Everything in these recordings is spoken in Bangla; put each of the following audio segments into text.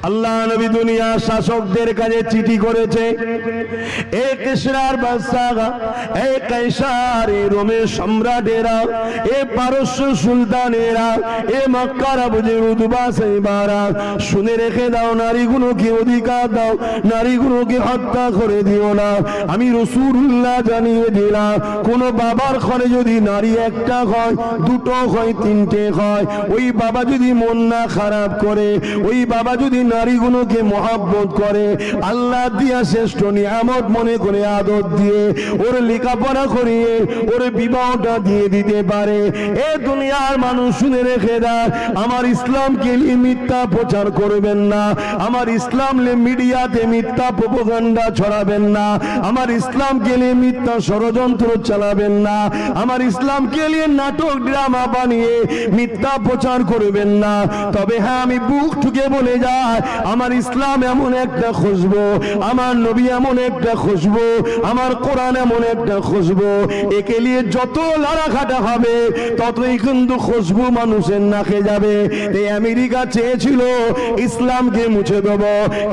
আল্লাহ নবী দুনিয়ার শাসকদের কাছে চিঠি করেছে, এ কিসরার বাদশাহ, এ কাইসার, এ রোমের সম্রাটেরা, এ পারস্য সুলতানেরা, এ মক্কার আবু জেহেল উতবা সাইবারা, শুনে রেখে দাও, নারীগুলোকে অধিকার দাও, নারীগুলোকে হত্যা করে দিও না। আমি রাসূলুল্লাহ জানিয়ে দিলাম, কোন বাবার ঘরে যদি নারী একটা হয়, দুটো হয়, তিনটে হয়, ওই বাবা যদি মন না খারাপ করে, ওই বাবা যদি নারীগুলোকে মহব্বত করে, আল্লাহ দিয়া শ্রেষ্ঠ নিয়ামত মনে করে আদর দিয়ে ওর লেখাপড়া করিয়ে ওর বিবাহটা দিয়ে দিতে পারে। এ দুনিয়ার মানুষ শুনে রেখে দেয়, আমার ইসলামকে নিয়ে মিথ্যা প্রচার করবেন না, আমার ইসলাম নিয়ে মিডিয়াতে মিথ্যা প্রোপাগান্ডা ছড়াবেন না, আমার ইসলামকে নিয়ে মিথ্যা ষড়যন্ত্র চালাবেন না, আমার ইসলামকে নিয়ে নাটক ড্রামা বানিয়ে মিথ্যা প্রচার করবেন না। তবে হ্যাঁ, আমি বুক ঠুকে বলে যাই, আমার ইসলাম এমন একটা খুশবু, আমার নবী এমন একটা খুশবু, আমার কোরআন এমন একটা খুশবু, একে নিয়ে যত লড়াঘাটা হবে ততই কিন্তু খুশবু মানুষের নাকে যাবে। এই আমেরিকা চেয়েছিল ইসলামকে মুছে দেব,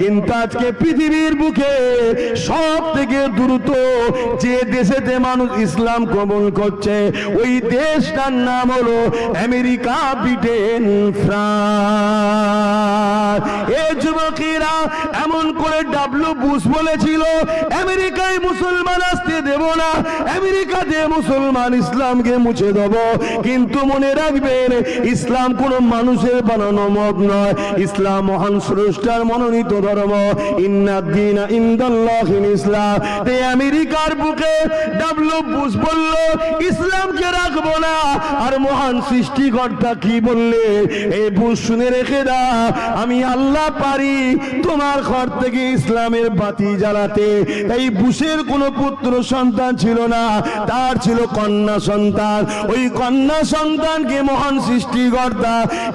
কিন্তু আজকে পৃথিবীর বুকে সব থেকে দ্রুত যে দেশেতে মানুষ ইসলাম কবুল করছে, ওই দেশটার নাম হলো আমেরিকা, ব্রিটেন, ফ্রান্স। এই যুবকেরা এমন করে ডাব্লিউ বুশ বলেছিল, আমেরিকায় মুসলমান আসতে দেব না, আমেরিকাতে মুসলমান ইসলামকে মুছে দেব। কিন্তু মনে রাখবেন, ইসলাম কোন মানুষের বানানো মত নয়, ইসলাম মহান স্রষ্টার মনোনীত ধর্ম। ইন্নাদ দীনা ইনদাল্লাহিল ইসলাম। এই আমেরিকার বুকে ডাব্লিউ বুশ বলল ইসলামকে রাখবো না, আর মহান সৃষ্টিকর্তা কি বললে, এই বুশ শুনে রেখে দাও, আমি আল্লাহ পারি তোমার ঘর থেকে ইসলামের বাতি জ্বালাতে। এই বুশের কোনো পুত্র সন্তান ছিল না, তার ছিল কন্যা সন্তান। ওই কন্যা সন্তানকে মহান সৃষ্টিকর্তা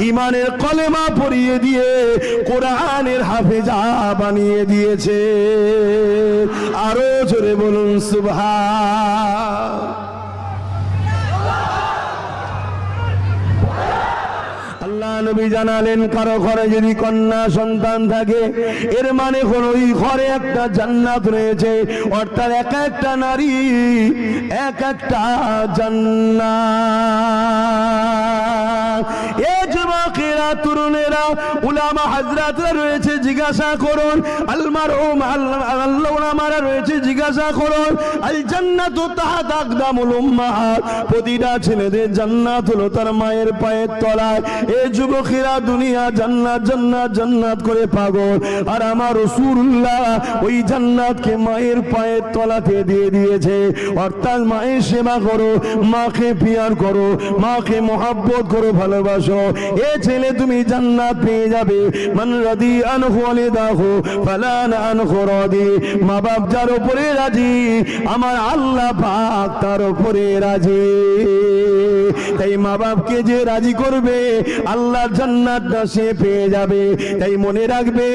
ইমানের কলেমা পড়িয়ে দিয়ে কোরআনের হাফেজা বানিয়ে দিয়েছে। আরো জোরে বলুন সুবহান। আল্লাহ নবী জানালেন, কারো ঘরে যদি কন্যা সন্তান থাকে, এর মানে হলো ওই ঘরে একটা জান্নাত রয়েছে, অর্থাৎ এক একটা নারী এক একটা জান্নাত। এ যুবকেরা, তরুণেরা, উলামা হাজরাতরা রয়েছে, জিজ্ঞাসা করুন, আলমারহুম আল্লামারা রয়েছে, জিজ্ঞাসা করুন, আল জান্নাতু তাহতা আকদামুল উম্মাহাত, প্রতিটা ছেলেদের জান্নাত হলো তার মায়ের পায়ের তলায়। এ যুবকেরা, দুনিয়া জান্নাত জান্নাত জান্নাত করে পাগল, আর আমার রাসূলুল্লাহ ওই জান্নাতকে মায়ের পায়ের তলাতে দিয়ে দিয়েছে। অর্থাৎ মায়ের সেবা করো, মাকে পিয়ার করো, মাকে মহব্বত করো, ভালোবাসো, এ ছেলে তুমি জান্নাত পেয়ে যাবে। মান রাদি আনহু ওয়ালিদাহু ফালা আনহু রাদি। মা বাপ যার উপরে রাজি, আমার আল্লাহ পাক তার উপরে রাজি। তাই মা বাপকে যে রাজি করবে, আল্লাহর জান্নাতটা সে পেয়ে যাবে। তাই মনে রাখবে,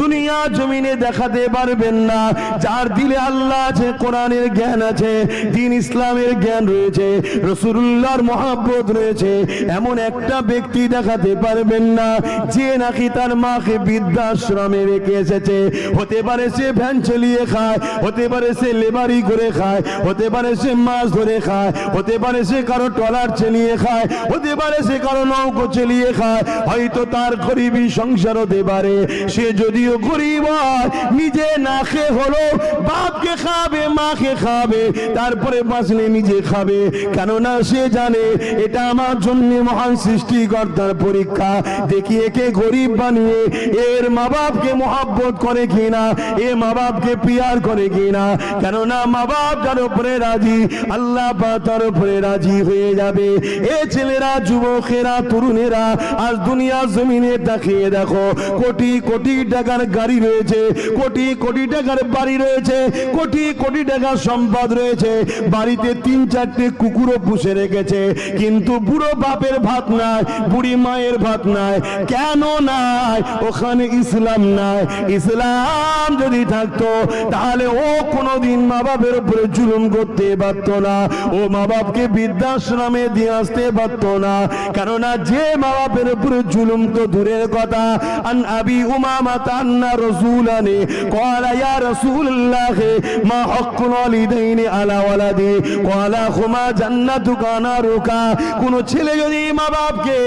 দুনিয়া জমিনে দেখাতে পারবেন না, যার দিলে আল্লাহ আছে, কোরআনের জ্ঞান আছে, দ্বীন ইসলামের জ্ঞান রয়েছে, রাসূলুল্লাহর মহব্বত রয়েছে, এমন একটা ব্যক্তি দেখাতে পারবেন না যে নাকি তার মাকে বৃদ্ধাশ্রমে রেখে এসেছে। হতে পারে সে ভ্যান চালিয়ে খায়, হতে পারে সে লেবারি করে খায়, হতে পারে সে মাছ ধরে খায়, হতে পারে সে কারো ট্রলার চালিয়ে খায়, হতে পারে সে কারো নৌকো চালিয়ে খায়, হয়তো তার গরিবী সংসার হতে পারে। সে যদিও গরিব হয়, নিজে না খেয়ে হলো বাপকে খাবে, মাকে খাবে, তারপরে বাঁচলে নিজে খাবে, কেননা সে জানে এটা আমার জন্য মহান সৃষ্টিকর্তার পরীক্ষা। দেখি একে গরিব বানিয়ে এর মা বাপকে মহব্বত করে কিনা, এ মা বাপকে পিয়ার করে কিনা, কেননা মা বাপ যার উপরে রাজি, আল্লাহ পাক তার উপরে রাজি হয়ে যাবে। এ ছেলেরা, যুবকেরা, তরুণেরা, আজ দুনিয়া জমিনে তাকিয়ে দেখো, কোটি কোটি টাকার গাড়ি রয়েছে, কোটি কোটি টাকার বাড়ি রয়েছে, কোটি কোটি টাকার সম্পদ রয়েছে, বাড়িতে ৩-৪টে কুকুরও পুষে রেখেছে, কিন্তু বুড়ো বাপের ভাত নাই, বুড়ি মায়ের ভাত নাই। কেন নাই? ওখানে ইসলাম নাই। ইসলাম যদি থাকতো তাহলে ও কোনোদিন মা বাপের উপরে জুলুম করতে পারতো না, ও মা বাপকে বৃদ্ধাশ্রমে দিয়ে আসতে পারতো না। কেননা যে মা বাপের উপরে জুলুম তো দূরের কথা। আন আবি উমামা তান্না রাসূলানি ক্বালা ইয়া রাসূলুল্লাহ মা হাক্কুল ওয়ালিদাইনি আলা ওয়ালাদি ক্বালা হুমা জান্নাতুকা নারুকা। কোন ছেলে যদি মা বাপকে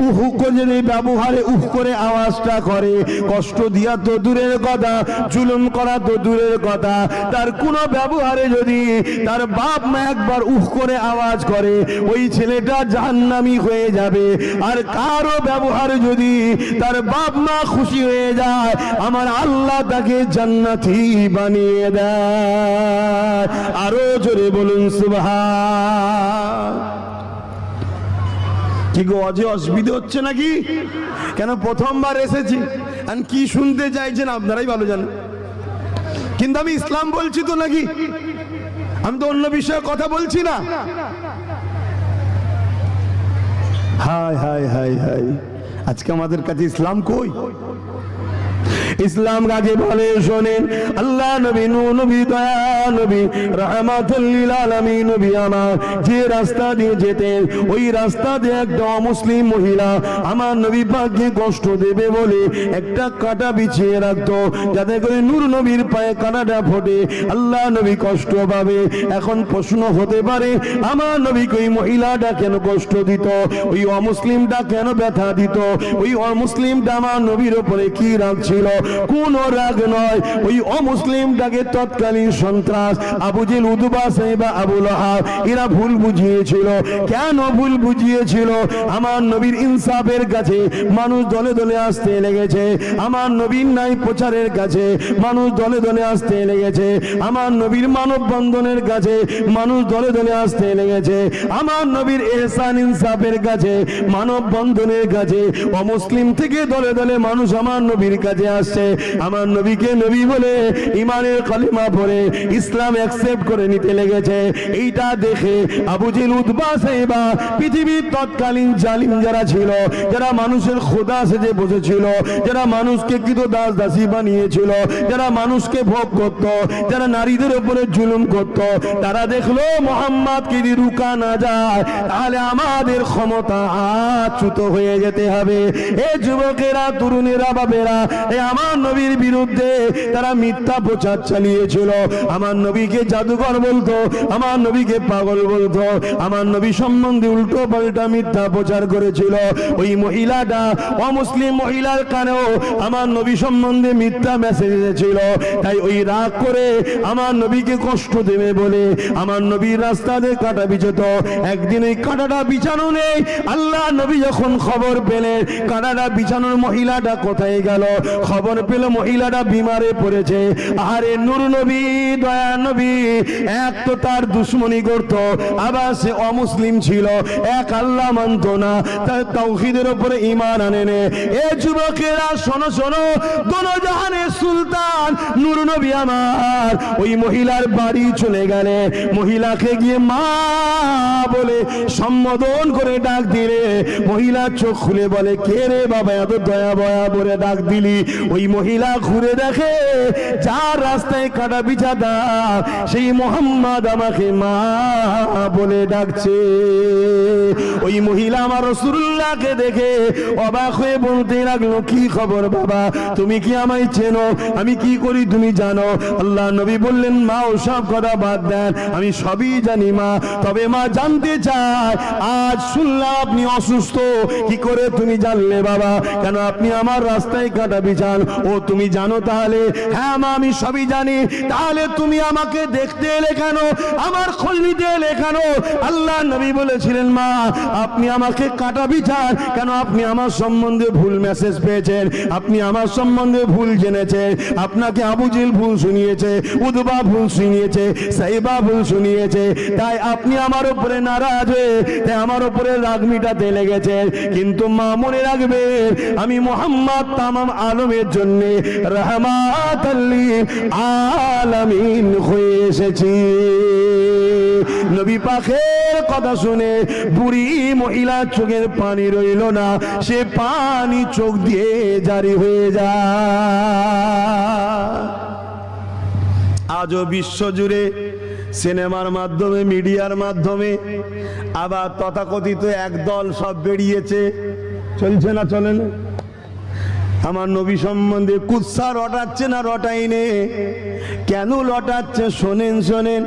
উহু করে যদি ব্যবহারে উহ করে আওয়াজটা করে, কষ্ট দিয়া তো দূরের কথা, জুলুম করা তো দূরের কথা, তার কোন ব্যবহারে যদি তার বাপ মা একবার উহ করে আওয়াজ করে, ওই ছেলেটা জাহান্নামী হয়ে যাবে। আর কারো ব্যবহারে যদি তার বাপ মা খুশি হয়ে যায়, আমার আল্লাহ তাকে জান্নাতি বানিয়ে দেয়। আরো জোরে বলুন সুবহান। কি গো, অজে অসুবিধা হচ্ছে নাকি? কেন প্রথমবার এসেছি, আর কি শুনতে চাইছেন আপনারাই ভালো জানেন। কিন্তু আমি ইসলাম বলছি তো নাকি, আমি তো অন্য বিষয়ে কথা বলছি না। হায় হায় হায় হায়, আজকে আমাদের কাছে ইসলাম কই? ইসলাম কাকে বলে শোনেন। আল্লাহ নবী, নূহ নবী, দয়া নবী, রাহমাতুল লিল আলামিন নবী আমার যে রাস্তা দিয়ে যেতেন, ওই রাস্তা দিয়ে একটা অমুসলিম মহিলা আমার নবী পাককে কষ্ট দেবে বলে একটা কাঁটা বিছিয়ে রাখতো, যাতে করে নূর নবীর পায়ে কাঁটাটা ফোটে, আল্লাহ নবী কষ্ট পাবে। এখন প্রশ্ন হতে পারে, আমার নবীকে ওই মহিলাটা কেন কষ্ট দিত? ওই অমুসলিমটা কেন ব্যথা দিত? ওই অমুসলিমটা আমার নবীর উপরে কি রাগ ছিল? কোন রাগ নয়, ওই অমুসলিমটাকে তৎকালীন সন্ত্রাস আবু জেহেল, উতবা, সাইবা, আবু লাহাব এরা ভুল বুঝিয়েছিল। কেন ভুল বুঝিয়েছিল? আমার নবীর ইনসাফের কাছে মানুষ দলে দলে আসতে লেগেছে, আমার নবীর নাই প্রচারের কাছে মানুষ দলে দলে আসতে লেগেছে, আমার নবীর মানব বন্ধনের কাছে মানুষ দলে দলে আসতে লেগেছে, আমার নবীর ইহসান ইনসাফের কাছে মানব বন্ধনের কাছে অমুসলিম থেকে দলে দলে মানুষ আমার নবীর কাছে আসছে। আমার নবীকে নবী বলে ইমানের কালিমা পড়ে ইসলাম অ্যাকসেপ্ট করে নিতে লেগেছে। এইটা দেখে আবু জেহেল, উতবা, সাইবা পৃথিবীর তৎকালীন জালিম যারা ছিল, যারা মানুষের খোদা সেজে বসেছিল, যারা মানুষকে কৃত দাস দাসী বানিয়েছিল, যারা মানুষকে ভোগ করত, যারা নারীদের উপরে জুলুম করত, তারা দেখলো মুহাম্মদকে যদি রুকা না যায় তাহলে আমাদের ক্ষমতা আচ্যুত হয়ে যেতে হবে। এ যুবকেরা, তরুণেরা, বাবেরা, আমার নবীর বিরুদ্ধে তারা মিথ্যা প্রচার চালিয়েছিল। আমার নবীকে জাদুকর বলতো, আমার নবীকে পাগল বলতো, আমার নবী সম্বন্ধে উল্টো পাল্টা মিথ্যা প্রচার করেছিল। ওই মহিলাটা, অমুসলিম মহিলার কানেও আমার নবী সম্বন্ধে মিথ্যা মেসেজ এসেছিল। তাই ওই রাগ করে আমার নবীকে কষ্ট দেবে বলে আমার নবীর রাস্তাতে কাঁটা বিছত। একদিন এই কাঁটাটা বিছানো নেই, আল্লাহ নবী যখন খবর পেলেন কাঁটাটা বিছানোর মহিলাটা কোথায় গেল, খবর পেল মহিলাটা বিমারে পড়েছে। আরে নূর নবী, দয়া নবী এক তো তার দুশ্মনী করত, আবার সে অমুসলিম ছিল, এক আল্লাহ মানত না, তার তাওহীদের উপরে ঈমান আনে নে। এ যুবকেরা শোনো শোনো, দোনো জাহানের সুলতান নূর নবী আমার ওই মহিলার বাড়ি চলে গেলে, মহিলাকে গিয়ে মা বলে সম্বোধন করে ডাক দিলে, মহিলা চোখ খুলে বলে, কে রে বাবা এত দয়া বয়া বলে ডাক দিলি? ওই মহিলা ঘুরে দেখে যার রাস্তায় কাটা বিছাদা সেই মোহাম্মদ আমাকে মা বলে ডাকছে। ওই মহিলা আমার রাসূলুল্লাহকে দেখে অবাক হয়ে বলতে লাগলো, কি খবর বাবা, তুমি কি আমায় চেনো? আমি কি করি তুমি জানো? আল্লাহ নবী বললেন, মা ওসব কথা বাদ দেন, আমি সবই জানি মা। তবে মা জানতে চায়, আজ শুনলাম আপনি অসুস্থ, কি করে তুমি জানলে বাবা? কেন আপনি আমার রাস্তায় কাটা বিছান? ও তুমি জানো তাহলে? হ্যাঁ মা, আমি সবই জানি। তাহলে তুমি আমাকে দেখতে এলে কেন, আমার খোঁজ নিতে এলে কেন? আল্লাহ নবী বলেছিলেন, মা আপনি আমাকে কাটা বিছান কেন? আপনি আমার সম্বন্ধে ভুল মেসেজ পেয়েছেন, আপনি আমার সম্বন্ধে ভুল জেনেছেন, আপনাকে আবু জেহেল ভুল শুনিয়েছে, উতবা ভুল শুনিয়েছে, সাইবা ভুল শুনিয়েছে, তাই আপনি আমার উপরে নারাজ হয়ে তাই আমার উপরে রাগ মিটাতে লেগেছে। কিন্তু মা মনে রাখবে, আমি মুহাম্মদ তামাম আলমের জন্য রাহমাতাল লিল আলামিন হয়ে এসেছি। নবী পাকের কথা শুনে বুড়ি মহিলা চোখের পানি রইল না, সে পানি চোখ দিয়ে জারি হয়ে যায়। আজও বিশ্বজুড়ে সিনেমার মাধ্যমে, মিডিয়ার মাধ্যমে, আবার তথাকথিত একদল সব বেরিয়েছে, চলছে না চলে না, আমার নবী সম্বন্ধে কুৎসা রটাচ্ছে না রটাইনে? কেন রটাচ্ছে শোনেন শোনেন।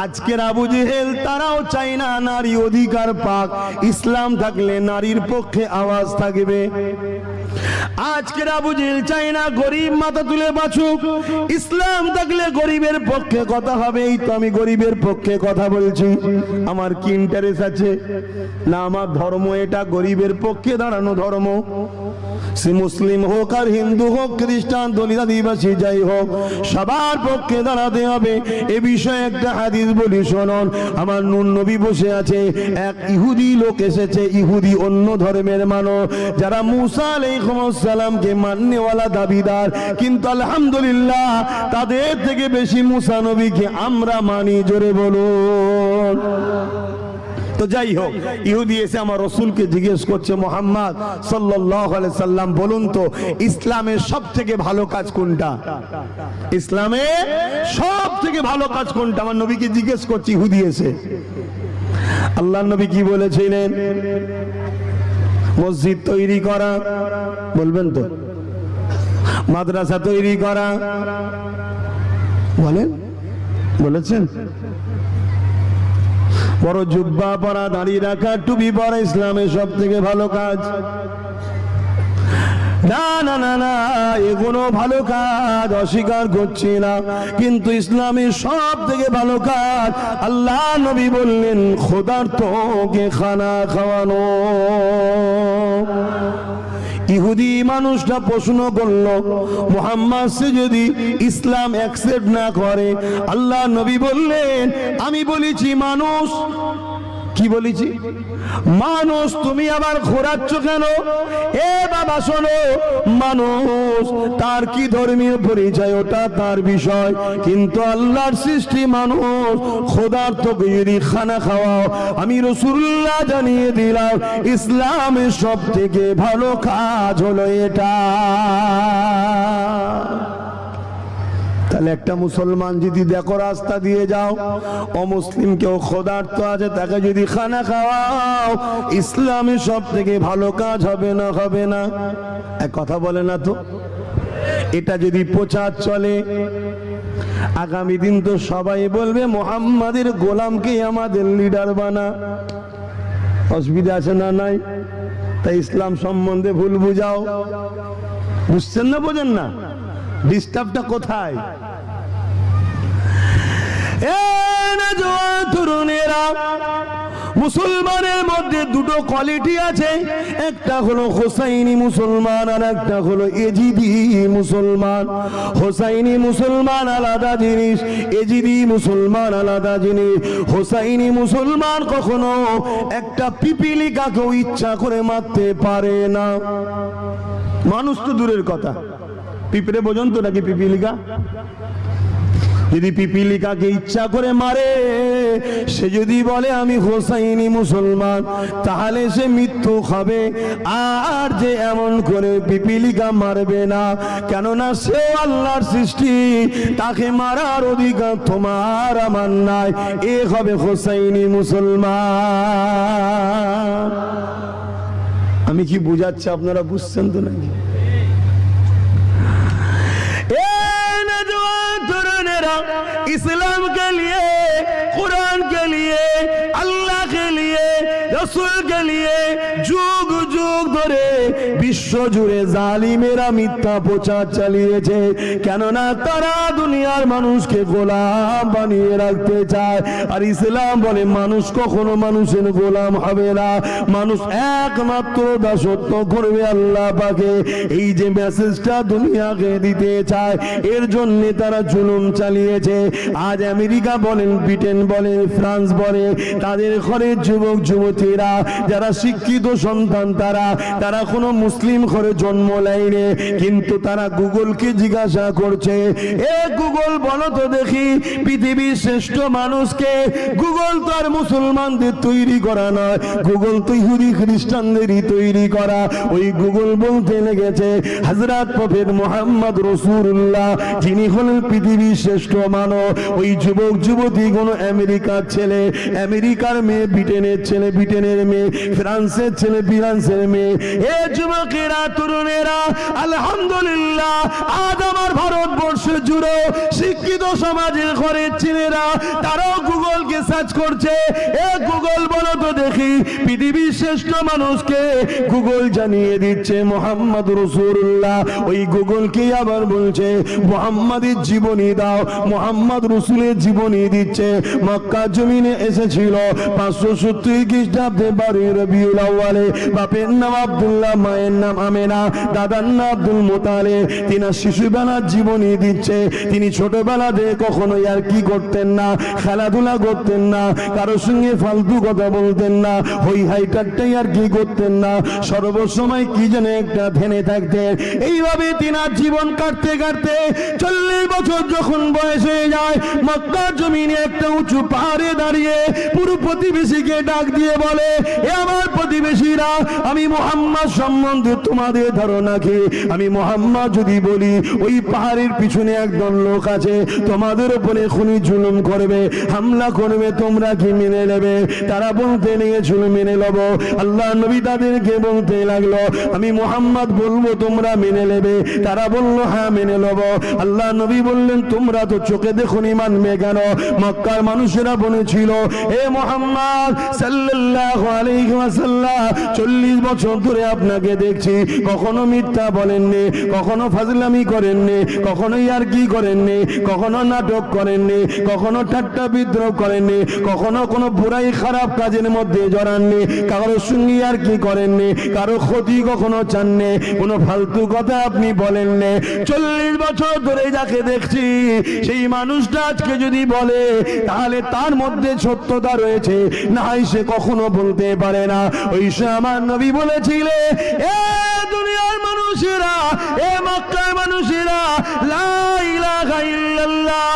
আজকের আবু জেহেল তারাও চায় না নারী অধিকার পাক, ইসলাম থাকলে নারীর পক্ষে আওয়াজ থাকবে। আজকের আবু জেহেল চায় না গরিব মাথা তুলে বাঁচুক, ইসলাম থাকলে গরিবের পক্ষে কথা হবে। এই তো আমি গরিবের পক্ষে কথা বলছি, আমার কি ইন্টারেস্ট আছে না? আমার ধর্ম এটা গরিবের পক্ষে দাঁড়ানো ধর্ম। সে মুসলিম হোক আর হিন্দু হোক, খ্রিস্টান, দলিত, আদিবাসী, যাই হোক, সবার পক্ষে দাঁড়াতে হবে। এ বিষয়ে একটা হাদিস বলি শুনুন। আমার নূর নবী বসে আছে, এক ইহুদি লোক এসেছে, ইহুদি অন্য ধর্মের মানুষ, যারা মুসা আলাইহিস সালামকে মাননেওয়ালা দাবিদার, কিন্তু আলহামদুলিল্লাহ তাদের থেকে বেশি মুসা নবীকে আমরা মানি। জোরে বলুন। তো যাই হোক, ইহুদি এসে আমার রসুলকে জিজ্ঞেস করছে, মোহাম্মদ সাল্লাল্লাহু আলাইহি সাল্লাম বলুন তো ইসলামের সব থেকে ভালো কাজ কোনটা? ইসলামে সব থেকে ভালো কাজ কোনটা? আমার নবীকে জিজ্ঞেস করছে ইহুদি এসে। আল্লাহর নবী কি বলেছিলেন? মসজিদ তৈরি করা, বলবেন তো? মাদ্রাসা তৈরি করা, বলেন, বলেছেন? বড় জুব্বা পরা, দাঁড়িয়ে রাখা, টুপি পরা ইসলামের সব থেকে ভালো কাজ? না না না না, এগুলো ভালো কাজ অস্বীকার করছি না, কিন্তু ইসলামের সব থেকে ভালো কাজ আল্লাহ নবী বললেন ক্ষুধার্তকে খানা খাওয়ানো। ইহুদি মানুষটা প্রশ্ন করলো, মুহাম্মদ সে যদি ইসলাম অ্যাকসেপ্ট না করে? আল্লাহ নবী বললেন, আমি বলেছি মানুষ। কি বলেছি? মানুষ। তুমি আবার ঘোরাচ্ছ কেন? এ বাবা শোনো, মানুষ তার কি ধর্মীয় পরিচয় ওটা তার বিষয়, কিন্তু আল্লাহর সৃষ্টি মানুষ। ক্ষুধার্তকে যদি খানা খাওয়াও, আমি রাসূলুল্লাহ জানিয়ে দিলাম ইসলামের সব থেকে ভালো কাজ হলো এটা। তাহলে একটা মুসলমান যদি দেখো রাস্তা দিয়ে যাও, অমুসলিম কেউ ক্ষুধার্ত আছে, তাকে যদি খানা খাওয়াও, ইসলামের সব থেকে ভালো কাজ হবে না? হবে না? এক কথা বলে না তো? এটা যদি প্রচার চলে, আগামী দিন তো সবাই বলবে মুহাম্মাদের গোলামকে আমাদের লিডার বানা। অসুবিধা আছে না? নাই? তাই ইসলাম সম্বন্ধে ভুল বুঝাও। বুঝছেন না? বোঝেন না? ডিস্টার্বটা কোথায়? তরুণেরা, মুসলমানের মধ্যে দুটো কোয়ালিটি আছে, একটা হলো হোসাইনি মুসলমান আর একটা হলো এজিদি মুসলমান। হোসাইনি মুসলমান আলাদা জিনিস, এজিদি মুসলমান আলাদা জিনিস। হোসাইনি মুসলমান কখনো একটা পিপিলিকাকেও ইচ্ছা করে মারতে পারে না। মানুষ তো দূরের কথা, পিঁপড়ে বোঝেন তো নাকি পিপিলিকা? যদি পিপিলিকাকে ইচ্ছা করে মারে, সে যদি বলে আমি হোসাইনি মুসলমান, তাহলে সে মৃত্যু খাবে। আর যে এমন করে পিপিলিকা মারবে না, কেননা সে আল্লাহর সৃষ্টি, তাকে মারার অধিকার তোমার আমার নাই। এ হবে হোসাইনি মুসলমান। আমি কি বুঝাচ্ছি আপনারা বুঝছেন তো নাকি? इस्लाम के लिए, कुरान के लिए, अल्लाह के लिए, रसूल के लिए जुग जुग धरे विश्व जुड़े जालिमेरा मिथ्या प्रचार চালিয়েছে। কেননা তারা দুনিয়ার মানুষকে গোলাম বানিয়ে রাখতে চায়, আর ইসলাম বলে মানুষ কখনো মানুষের গোলাম হবে না, মানুষ একমাত্র দাসত্ব করবে আল্লাহ পাকে। এই যে মেসেজটা দুনিয়াকে দিতে চায়, এর জন্য তারা জুলুম চালিয়েছে। আজ আমেরিকা বলেন, ব্রিটেন বলেন, ফ্রান্স বলে, তাদের ঘরের যুবক যুবতীরা যারা শিক্ষিত সন্তান, তারা কোনো মুসলিম মুসলিম ঘরে জন্ম লাইনে, কিন্তু তারা গুগলকে জিজ্ঞাসা করছে, এ গুগল বলো তো দেখি পৃথিবীর শ্রেষ্ঠ মানুষকে? গুগল তো আর মুসলমানদের তৈরি করা নয়, গুগল তো ইহুদি খ্রিস্টানদেরই তৈরি করা। ওই গুগল বলতে লেগেছে হযরত প্রফেট মুহাম্মদ রাসূলুল্লাহ, যিনি হলেন পৃথিবীর শ্রেষ্ঠ মানব। ওই যুবক যুবতী কোন আমেরিকার ছেলে, আমেরিকার মেয়ে, ব্রিটেনের ছেলে, ব্রিটেনের মেয়ে, ফ্রান্সের ছেলে, ফ্রান্সের মেয়ে। এ যুবকেরা, তরুণেরা, আলহামদুলিল্লাহ আজ আমার ভারতবর্ষ জুড়ে শিক্ষিত সমাজের ঘরের ছেলেরা তারাও গুগলকে সার্চ করছে। এ গুগল বলো তো দেখি পৃথিবীর শ্রেষ্ঠ মানুষকে? গুগল জানিয়ে দিচ্ছে মুহাম্মদ রাসূলুল্লাহ। ওই গুগলকে আবার বলছে মুহাম্মাদের জীবনী দাও, মুহাম্মদ রাসূলের জীবনী দিচ্ছে। মক্কা জমিনে এসেছিল 570 খ্রিস্টাব্দে 12 রবিউল আউয়ালে। বাপের নাম আব্দুল্লাহ, মায়ের নাম আমেনা, দাদার নাম আব্দুল মুতালিব। তিনি শিশুবেলার জীবনী দিচ্ছে। তিনি ছোটবেলাতে কখনো আর কি করতেন না, খেলাধুলা করতেন না, কারোর সঙ্গে ফালতু কথা বলতেন না, হই হাই টাট্টাই আর কি করতেন না, সর্বসময় কি যেন একটা ধ্যানে থাকতেন। এইভাবে তিনার জীবন কাটতে কাটতে 40 বছর যখন বয়স হয়ে যায়, মক্কার জমিনে একটা উঁচু পাহাড়ে দাঁড়িয়ে পুরো প্রতিবেশীকে ডাক দিয়ে বলে, এ আমার প্রতিবেশীরা, আমি মুহাম্মদ সম্বন্ধে তোমাদের ধারণা কি? আমি মুহাম্মদ যদি বলি ওই পাহাড়ের পিছনে একদল লোক আছে, তোমাদের উপরে খুনি জুলুম করবে, হামলা করবে, তোমরা কি মেনে নেবে? তারা বলতে লেগেছিল মেনে নেব। আল্লাহ নবী তাদেরকে বলতে লাগলো, আমি মুহাম্মদ বলবো তোমরা মেনে নেবে? তারা বলল হ্যাঁ মেনে নেব। আল্লাহ নবী বললেন, তোমরা তো চোখে দেখুনি, মানবে কেন? মক্কার মানুষেরা বলেছিল, হে মুহাম্মদ সাল্লাল্লাহু আলাইহি ওয়াসাল্লাম, 40 বছর ধরে আপনাকে দেখছি, কখনো মিথ্যা বলেননি, কখনো ফাজলামি করেননি, কখনো ইয়ারকি করেননি, কখনো নাটক করেননি, কখনো ঠাট্টা বিদ্রোহ করেননি, কখনো কোনো বুড়াই খারাপ কাজের মধ্যে জড়াননি, কারোর সঙ্গে ইয়ারকি করেননি, কারো ক্ষতি কখনো চাননি, কোনো ফালতু কথা আপনি বলেননি। 40 বছর ধরে যাকে দেখছি সেই মানুষটা আজকে যদি বলে তাহলে তার মধ্যে সত্যতা রয়েছে, না হয় সে কখনো বলতে পারে না। ওই সে আমার নবী বলেছিলেন, এ দুনিয়ার মানুষেরা, এ মক্কার মানুষেরা, লা ইলাহা ইল্লাল্লাহ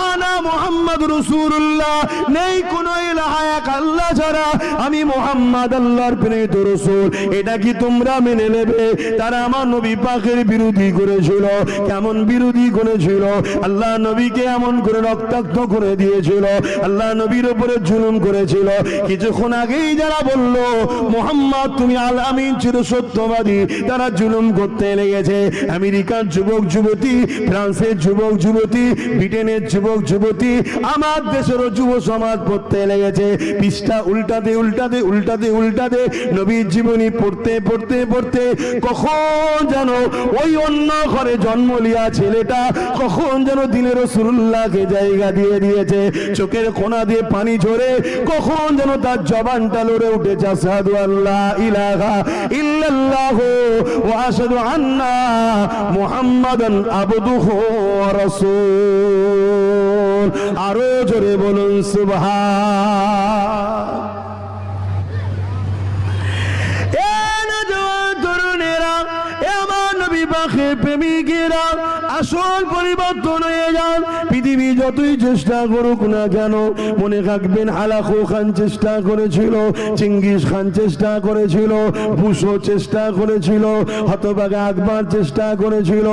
আনা মুহাম্মদ রাসূলুল্লাহ, নেই কোনো ইলাহা এক আল্লাহ ছাড়া, আমি মুহাম্মদ আল্লাহর প্রেরিত রাসূল। এটা কি তোমরা মেনে নেবে? তারা আমার নবী পাকের বিরোধী করেছিল। কেমন বিরোধী করেছিল? আল্লাহ নবীকে এমন করে রক্তাক্ত করে দিয়েছিল, আল্লাহ নবীর উপরে জুলুম করেছিল। কিছুক্ষণ আগেই যারা বলল মুহাম্মদ তুমি আল আমিন চির সত্যবাদী, তারা জুলুম করতে লেগেছে। আমেরিকার যুবক যুবতী, ফ্রান্সের যুবক যুবতী, ব্রিটেনের যুবক যুবতী, আমার দেশেরও যুব সমাজ পড়তে লেগেছে। পৃষ্ঠা উল্টাতে উল্টাতে উল্টাতে উল্টাতে নবীর জীবনী পড়তে পড়তে পড়তে কখন যেন ওই অন্য ঘরে জন্ম লিয়া ছেলেটা কখন যেন দিনের রাসূলুল্লাহকে জায়গা দিয়ে দিয়েছে, চোখের কোনা দিয়ে পানি ঝরে কখন যেন তার জবানটা লড়ে উঠেছে, আশহাদু আল্লা ইলাহা ইল্লাল্লাহু ওয়া আশহাদু আন্না মুহাম্মাদান আবদুহু ওয়া রাসূল। আরো জোরে বলুন সুবহান। প্রেমিকেরা আসল পরিবর্তন হয়ে যান। পৃথিবী যতই চেষ্টা করুক না কেন, মনে রাখবেন হালাকু খান চেষ্টা করেছিল, চিঙ্গিস খান চেষ্টা করেছিল, বুশো চেষ্টা করেছিল, হতভাগা আকবর চেষ্টা করেছিল,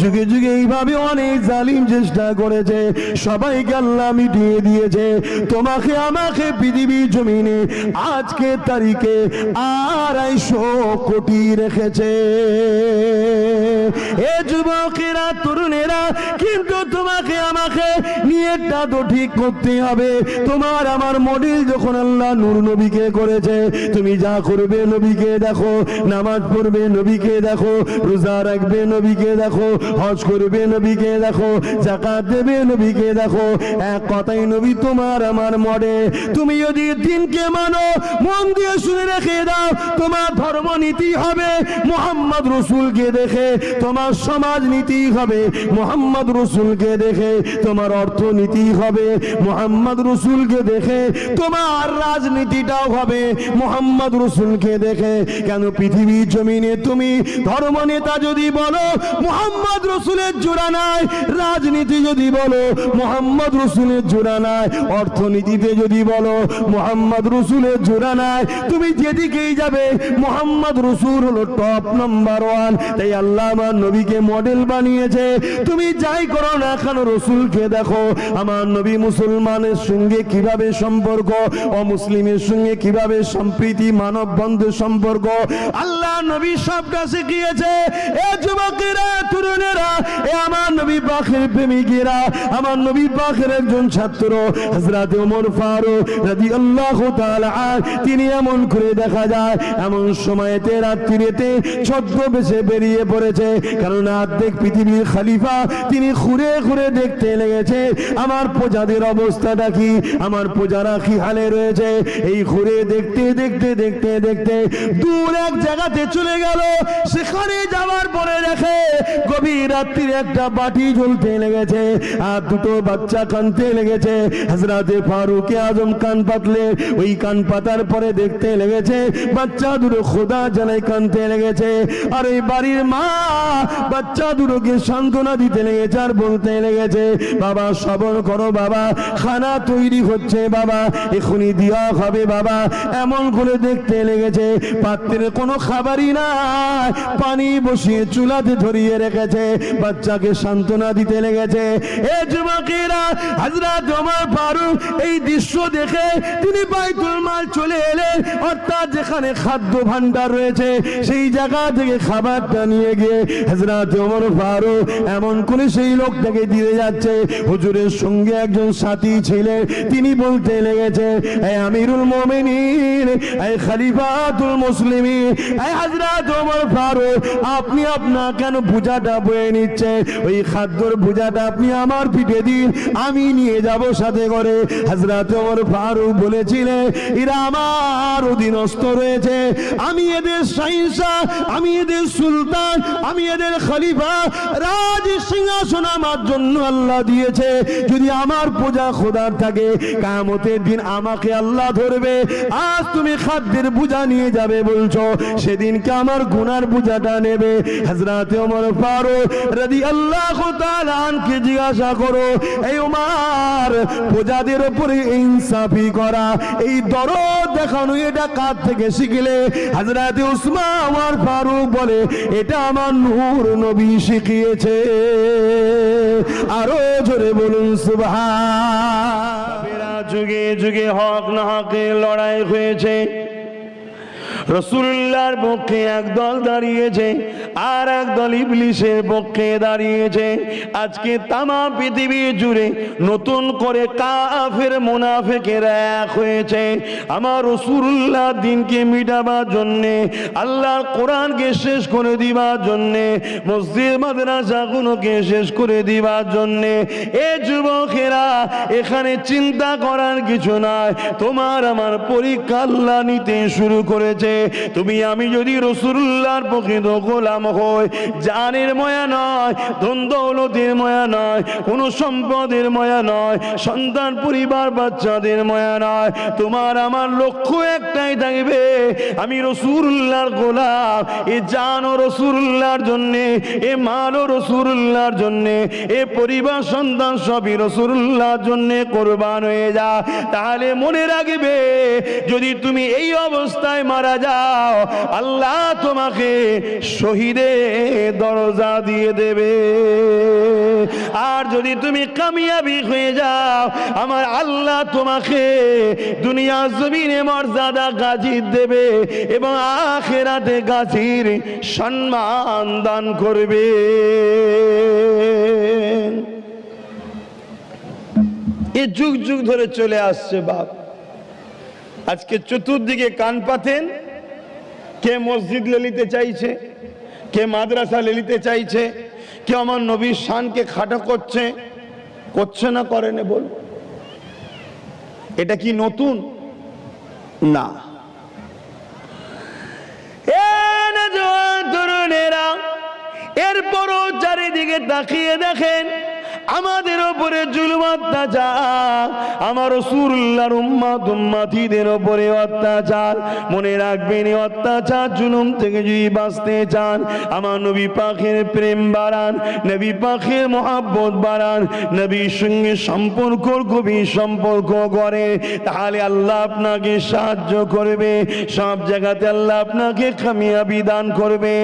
যুগে যুগে এইভাবে অনেক জালিম চেষ্টা করেছে, সবাইকে আল্লাহ মিটিয়ে দিয়েছে। তোমাকে আমাকে পৃথিবীর জমিনে আজকের তারিখে 250 কোটি রেখেছে। এ যুবকেরা, তরুণেরা, কিন্তু তোমাকে আমাকে নিয়তটা তো ঠিক করতে হবে। তোমার আমার মডেল যখন আল্লাহ নূর নবীকে করেছে, তুমি যা করবে নবীকে দেখো, নামাজ পড়বে নবীকে দেখো, রোজা রাখবে নবীকে দেখো, হজ করবে নবীকে দেখো, যাকাত দেবে নবীকে দেখো। এক কথাই নবী তোমার আমার মডেল। তুমি যদি দিনকে মানো, মন দিয়ে শুনে রেখে দাও, তোমার ধর্ম নীতি হবে মুহাম্মদ রাসূলকে দেখে, তোমার সমাজ নীতি হবে মুহাম্মদ রাসূলকে দেখে, তোমার অর্থনীতি হবে মুহাম্মদ রাসূলকে দেখে, তোমার রাজনীতিটাও হবে মুহাম্মদ রাসূলকে দেখে। কেন পৃথিবীর জমিনে তুমি ধর্ম নেতা যদি বলো মুহাম্মদ রাসূলের জোড়া নাই, রাজনীতি যদি বলো মুহাম্মদ রাসূলের জোড়া নাই, অর্থনীতিতে যদি বলো মুহাম্মদ রাসূলের জোড়া নাই, তুমি যেদিকেই যাবে মুহাম্মদ রাসূল হলো টপ নাম্বার 1। তাই আল্লাহ আমার নবীকে মডেল বানিয়েছে। তুমি যাই করো না কেন রাসূলকে দেখো। আমার নবী মুসলমানের সঙ্গে কিভাবে সম্পর্ক, অমুসলিমের সঙ্গে কিভাবে সম্প্রীতি, মানব বন্ধু সম্পর্ক আল্লাহ নবী সবটা শিখিয়েছে। এ যুবকেরা, তরুণেরা, এ আমার নবী পাকের প্রেমিকেরা, আমার নবী পাকের একজন ছাত্র হযরত ওমর ফারুক রাদিয়াল্লাহু তাআলা তিনি এমন করে দেখা যায় এমন সময়তে রাত্রিতে ছদ্মবেশে বেরিয়ে পড়েছে। কারণ অর্ধেক পৃথিবীর খলিফা তিনি ঘুরে ঘুরে দেখতে লেগেছে আমার প্রজাদের অবস্থাটা কি, আমার প্রজারা কি হালে রয়েছে। এই ঘুরে দেখতে দেখতে দেখতে দেখতে দূর এক জায়গাতে চলে গেল। সেখানে যাওয়ার পরে দেখে গভীর রাত্রির একটা বাটি জ্বলতে লেগেছে আর দুটো বাচ্চা কাঁদতে লেগেছে। হযরতে ফারুক আজম কান পাতলে, ওই কান পাতার পরে দেখতে লেগেছে বাচ্চা দুটো খোদা জানাই কাঁদতে লেগেছে। আর এই বাড়ির মা বাচ্চা দুটোকে সান্ত্বনা দিতে লেগেছে আর বলতে লেগেছে বাবা সবর করো বাবা, খানা তৈরি হচ্ছে বাবা, এখনই দেওয়া হবে বাবা। এমন করে দেখতে লেগেছে পাত্রে কোনো খাবারই নাই, পানি বসিয়ে চুলাতে ধরিয়ে রেখেছে, বাচ্চাকে সান্ত্বনা দিতে লেগেছে। এ যুবকেরা, হযরত ওমর ফারুক এই দৃশ্য দেখে তিনি বাইতুল মাল চলে এলেন, অর্থাৎ যেখানে খাদ্য ভান্ডার রয়েছে সেই জায়গা থেকে খাবারটা নিয়ে গিয়ে হযরত ওমর ফারুক এমন করে সেই লোকটাকে দিয়ে যাচ্ছে। হুজুরের সঙ্গে একজন সাথী ছিলেন, তিনি বলতে লেগেছে এই আমিরুল মুমিনিন, এই খলিফাতুল মুসলিমিন, এই হযরত ওমর ফারুক আপনি আপনার কেন বোঝাটা বয়ে নিচ্ছে, ওই খাদ্যর বোঝাটা আপনি আমার পিঠে দিন, আমি নিয়ে যাব সাথে করে। হযরত ওমর ফারুক বলেছিলেন এরা আমার অধীনস্থ রয়েছে, আমি এদের শাহিনশাহ, আমি এদের সুলতান, আমি এদের খলিফা, রাজ সিংহাসন আমার জন্য আল্লাহ দিয়েছে। যদি আমার পূজা খোদার থাকে কিয়ামতের দিন আমাকে আল্লাহ ধরবে। আজ তুমি খাদ্যের বোঝা নিয়ে যাবে বলছো, সেদিনকে আমার গুনার বোঝাটা নেবে। হযরত ওমর ফারুক রাদিয়াল্লাহু তাআলা আনকে জিজ্ঞাসা করো এই ওমর প্রজাদের উপরে ইনসাফি করা, এই দরদ দেখানো এটা কার থেকে শিখলে? হযরত উসমান ফারুক বলে এটা আমার নূর নবী শিখিয়েছে। আরো জোরে বলুন সুবহান। যুগে যুগে হক না হকে লড়াই হয়েছে, রাসূলুল্লাহর পক্ষে একদল দাঁড়িয়েছে আর একদল ইবলিসের পক্ষে দাঁড়িয়েছে। আজকে তামাম পৃথিবী জুড়ে নতুন করে কাফের মুনাফিকেরা এক হয়েছে আমার রাসূলুল্লাহ দিনকে মিটাবার জন্যে, আল্লাহর কোরআনকে শেষ করে দিবার জন্যে, মসজিদ মাদ্রাসাগুলোকে শেষ করে দিবার জন্যে। এ যুবকেরা, এখানে চিন্তা করার কিছু নাই, তোমার আমার পরীক্ষা আল্লাহ নিতে শুরু করেছে। তুমি আমি যদি রাসূলুল্লাহর প্রকৃত গোলাম হই, জানের মায়া নয়, ধন দৌলতের মায়া নয়, কোনো সম্পদের মায়া নয়, সন্তান পরিবার বাচ্চাদের মায়া নয়, তোমার আমার লক্ষ্য একটাই থাকবে আমি রাসূলুল্লাহর গোলাম। এ জানও রাসূলুল্লাহর জন্যে, এ মালও রাসূলুল্লাহর জন্যে, এ পরিবার সন্তান সবই রাসূলুল্লাহর জন্যে কোরবান হয়ে যা। তাহলে মনে রাখবে যদি তুমি এই অবস্থায় মারা যাও আল্লাহ তোমাকে শহীদের দরজা দিয়ে দেবে। আর যদি তুমি কামিয়াবি হয়ে যাও আমার আল্লাহ তোমাকে দুনিয়া জমিনে মর্যাদা গাজী দেবে এবং আখিরাতে গাজীর সম্মান দান করবে। এ যুগ যুগ ধরে চলে আসছে বাপ। আজকে চতুর্দিকে কান পাতেন, কে মসজিদ লেলিতে চাইছে, কে মাদ্রাসা লেলিতে চাইছে, কে আমার নবীর শানকে খাটো করছে, করছে না করে না বল? এটা কি নতুন? না। তরুণেরা, এরপরও চারিদিকে তাকিয়ে দেখেন আমাদের উপরে জুলুম অত্যাচার, আমার রাসূলুল্লাহর উম্মত উম্মতিদের উপরে অত্যাচার। মনে রাখবেন, এই অত্যাচার জুলুম থেকে যদি বাঁচতে চান, আমার নবী পাকের প্রেম বাড়ান, নবী পাকের মহব্বত বাড়ান, নবীর সঙ্গে সম্পর্ক গভীর সম্পর্ক করে, তাহলে আল্লাহ আপনাকে সাহায্য করবে, সব জায়গাতে আল্লাহ আপনাকে কামিয়াবি দান করবে।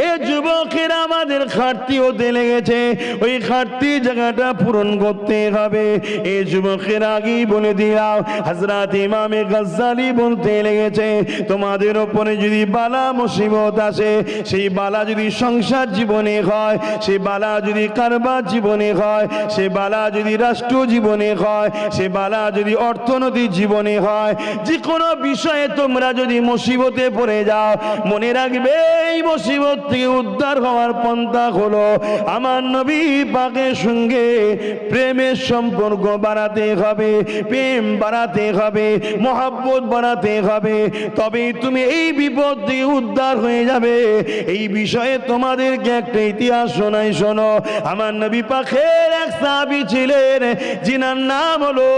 এ যুবকেরা, আমাদের ঘাটতি হতে লেগেছে, ওই ঘাটতি জায়গাটা পূরণ করতে হবে। এ যুবকের আগেই বলে দিলাম, হযরত ইমামে গাজ্জালী বলতে লেগেছে, তোমাদের উপরে যদি বালা মুসিবত আসে, সেই বালা যদি সংসার জীবনে হয়, সেই বালা যদি কারবার জীবনে হয়, সে বালা যদি রাষ্ট্র জীবনে হয়, সে বালা যদি অর্থনৈতিক জীবনে হয়, যে কোনো বিষয়ে তোমরা যদি মুসিবতে পড়ে যাও, মনে রাখবে এই মুসিবত থেকে উদ্ধার হওয়ার পন্থা হলো আমার নবী পাকের সঙ্গে প্রেমের সম্পর্ক বাড়াতে হবে, প্রেম বাড়াতে হবে, মহব্বত বাড়াতে হবে, তবেই তুমি এই বিপদ থেকে উদ্ধার হয়ে যাবে। এই বিষয়ে তোমাদেরকে একটা ইতিহাস শোনাই, শোনো। আমার নবী পাকের এক সাহাবী ছিলেন, যিনার নাম হলো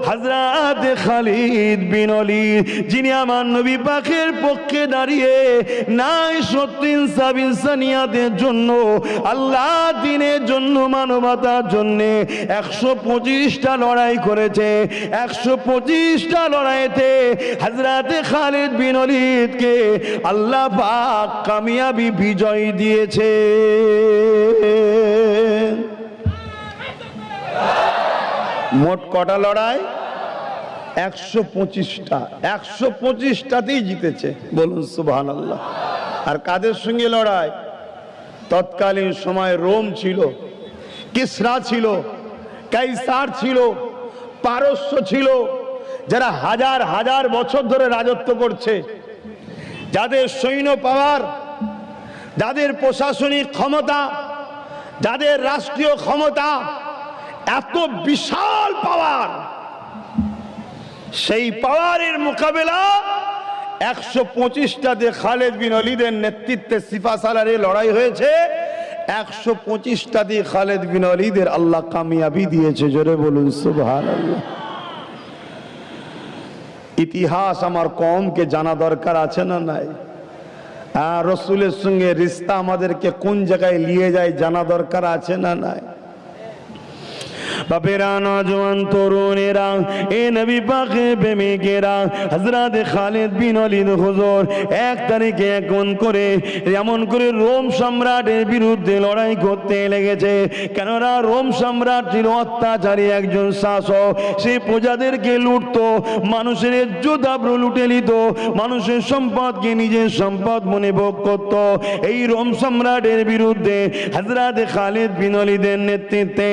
হযরত খালিদ বিন ওলীদ, যিনি আমার নবী পাকের পক্ষে দাঁড়িয়ে নাই সত্য ইনসাফ ইনসানিয়াতের জন্য, আল্লাহ দ্বীনের জন্য, মানবতার জন্য 125টা লড়াই করেছে। 125টা লড়াইতে হযরত খালিদ বিন ওলীদকে আল্লাহ পাক কামিয়াবি বিজয় দিয়েছে। মোট কটা লড়াই? 125টা। 125টাতেই জিতেছে, বলুন সুবহানাল্লাহ। আর কাদের সঙ্গে লড়াই? তৎকালীন সময় রোম ছিল, কিসরা ছিল, কাইসার ছিল, পারস্য ছিল, যারা হাজার হাজার বছর ধরে রাজত্ব করছে, যাদের সৈন্য পাওয়ার, যাদের প্রশাসনিক ক্ষমতা, যাদের রাষ্ট্রীয় ক্ষমতা এত বিশাল পাওয়ার, সেই পাওয়ারের মোকাবেলা 125টাতে খালিদ বিন ওলীদের নেতৃত্বে সিপাহসালারে লড়াই হয়েছে। 125টাতে খালিদ বিন ওলীদের আল্লাহ কামিয়াবি দিয়েছে। জোরে বলুন সুবহানাল্লাহ। ইতিহাস আমার কমকে জানা দরকার আছে না নাই? আর রাসূলের সঙ্গে রিশতা আমাদেরকে কোন জায়গায় নিয়ে যায় জানা দরকার আছে না নাই? বাপেরা, নওজোয়ান তরুণেরা, এ নবী পাকের প্রেমিকেরা, হযরত খালিদ বিন ওলীদ হুজুর 1 তারিখে এমন করে রোম সম্রাটের বিরুদ্ধে লড়াই করতে লেগেছে। কেননা রোম সম্রাট ছিল অত্যাচারী একজন শাসক, সে প্রজাদেরকে লুটতো, মানুষের ইজ্জত আবরু লুটে নিত, মানুষের সম্পদকে নিজের সম্পদ মনে ভোগ করত। এই রোম সম্রাটের বিরুদ্ধে হযরত খালিদ বিন ওলীদের নেতৃত্বে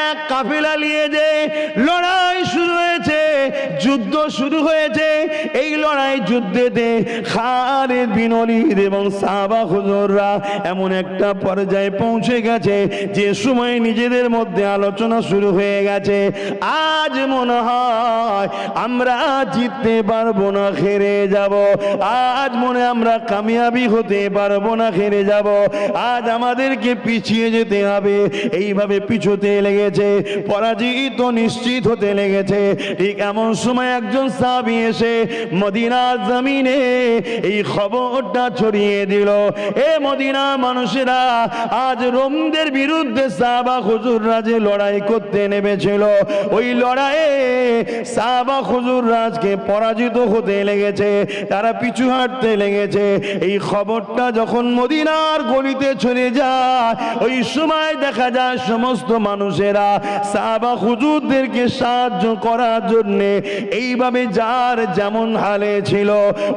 এক কাফেলা নিয়ে যে লড়াই শুরু হয়েছে, যুদ্ধ শুরু হয়েছে। এই লড়াই যুদ্ধেতে খালিদ বিন ওলীদ এবং সাহাবা হুজুররা এমন একটা পর্যায়ে পৌঁছে গেছে, যে সময় নিজেদের মধ্যে আলোচনা শুরু হয়ে গেছে, আজ মনে হয় আমরা জিততে পারবো না, হেরে যাব। আজ মনে আমরা কামিয়াবি হতে পারবো না, হেরে যাব। আজ আমাদেরকে পিছিয়ে যেতে হবে। এইভাবে পিছুতে লেগেছে, পরাজিত নিশ্চিত হতে লেগেছে। ঠিক এমন সময় একজন সাহাবী এসে মদিনার জমিনে এই খবরটা ছড়িয়ে দিল, এ মদিনা মানুষেরা, আজ রোমদের বিরুদ্ধে সাহাবা হুজুররা যে লড়াই করতে নেমেছিল, ওই লড়াইয়ে সাহাবা হুজুররা আজকে পরাজিত হতে লেগেছে, তারা পিছু হাঁটতে লেগেছে। এই খবরটা যখন মদিনার গলিতে ছড়িয়ে যায়, ওই সময় দেখা যায় সমস্ত মানুষেরা সাহাবা হুজুরদেরকে সাহায্য করার জন্য এইভাবে যার যেমন হালে ছিল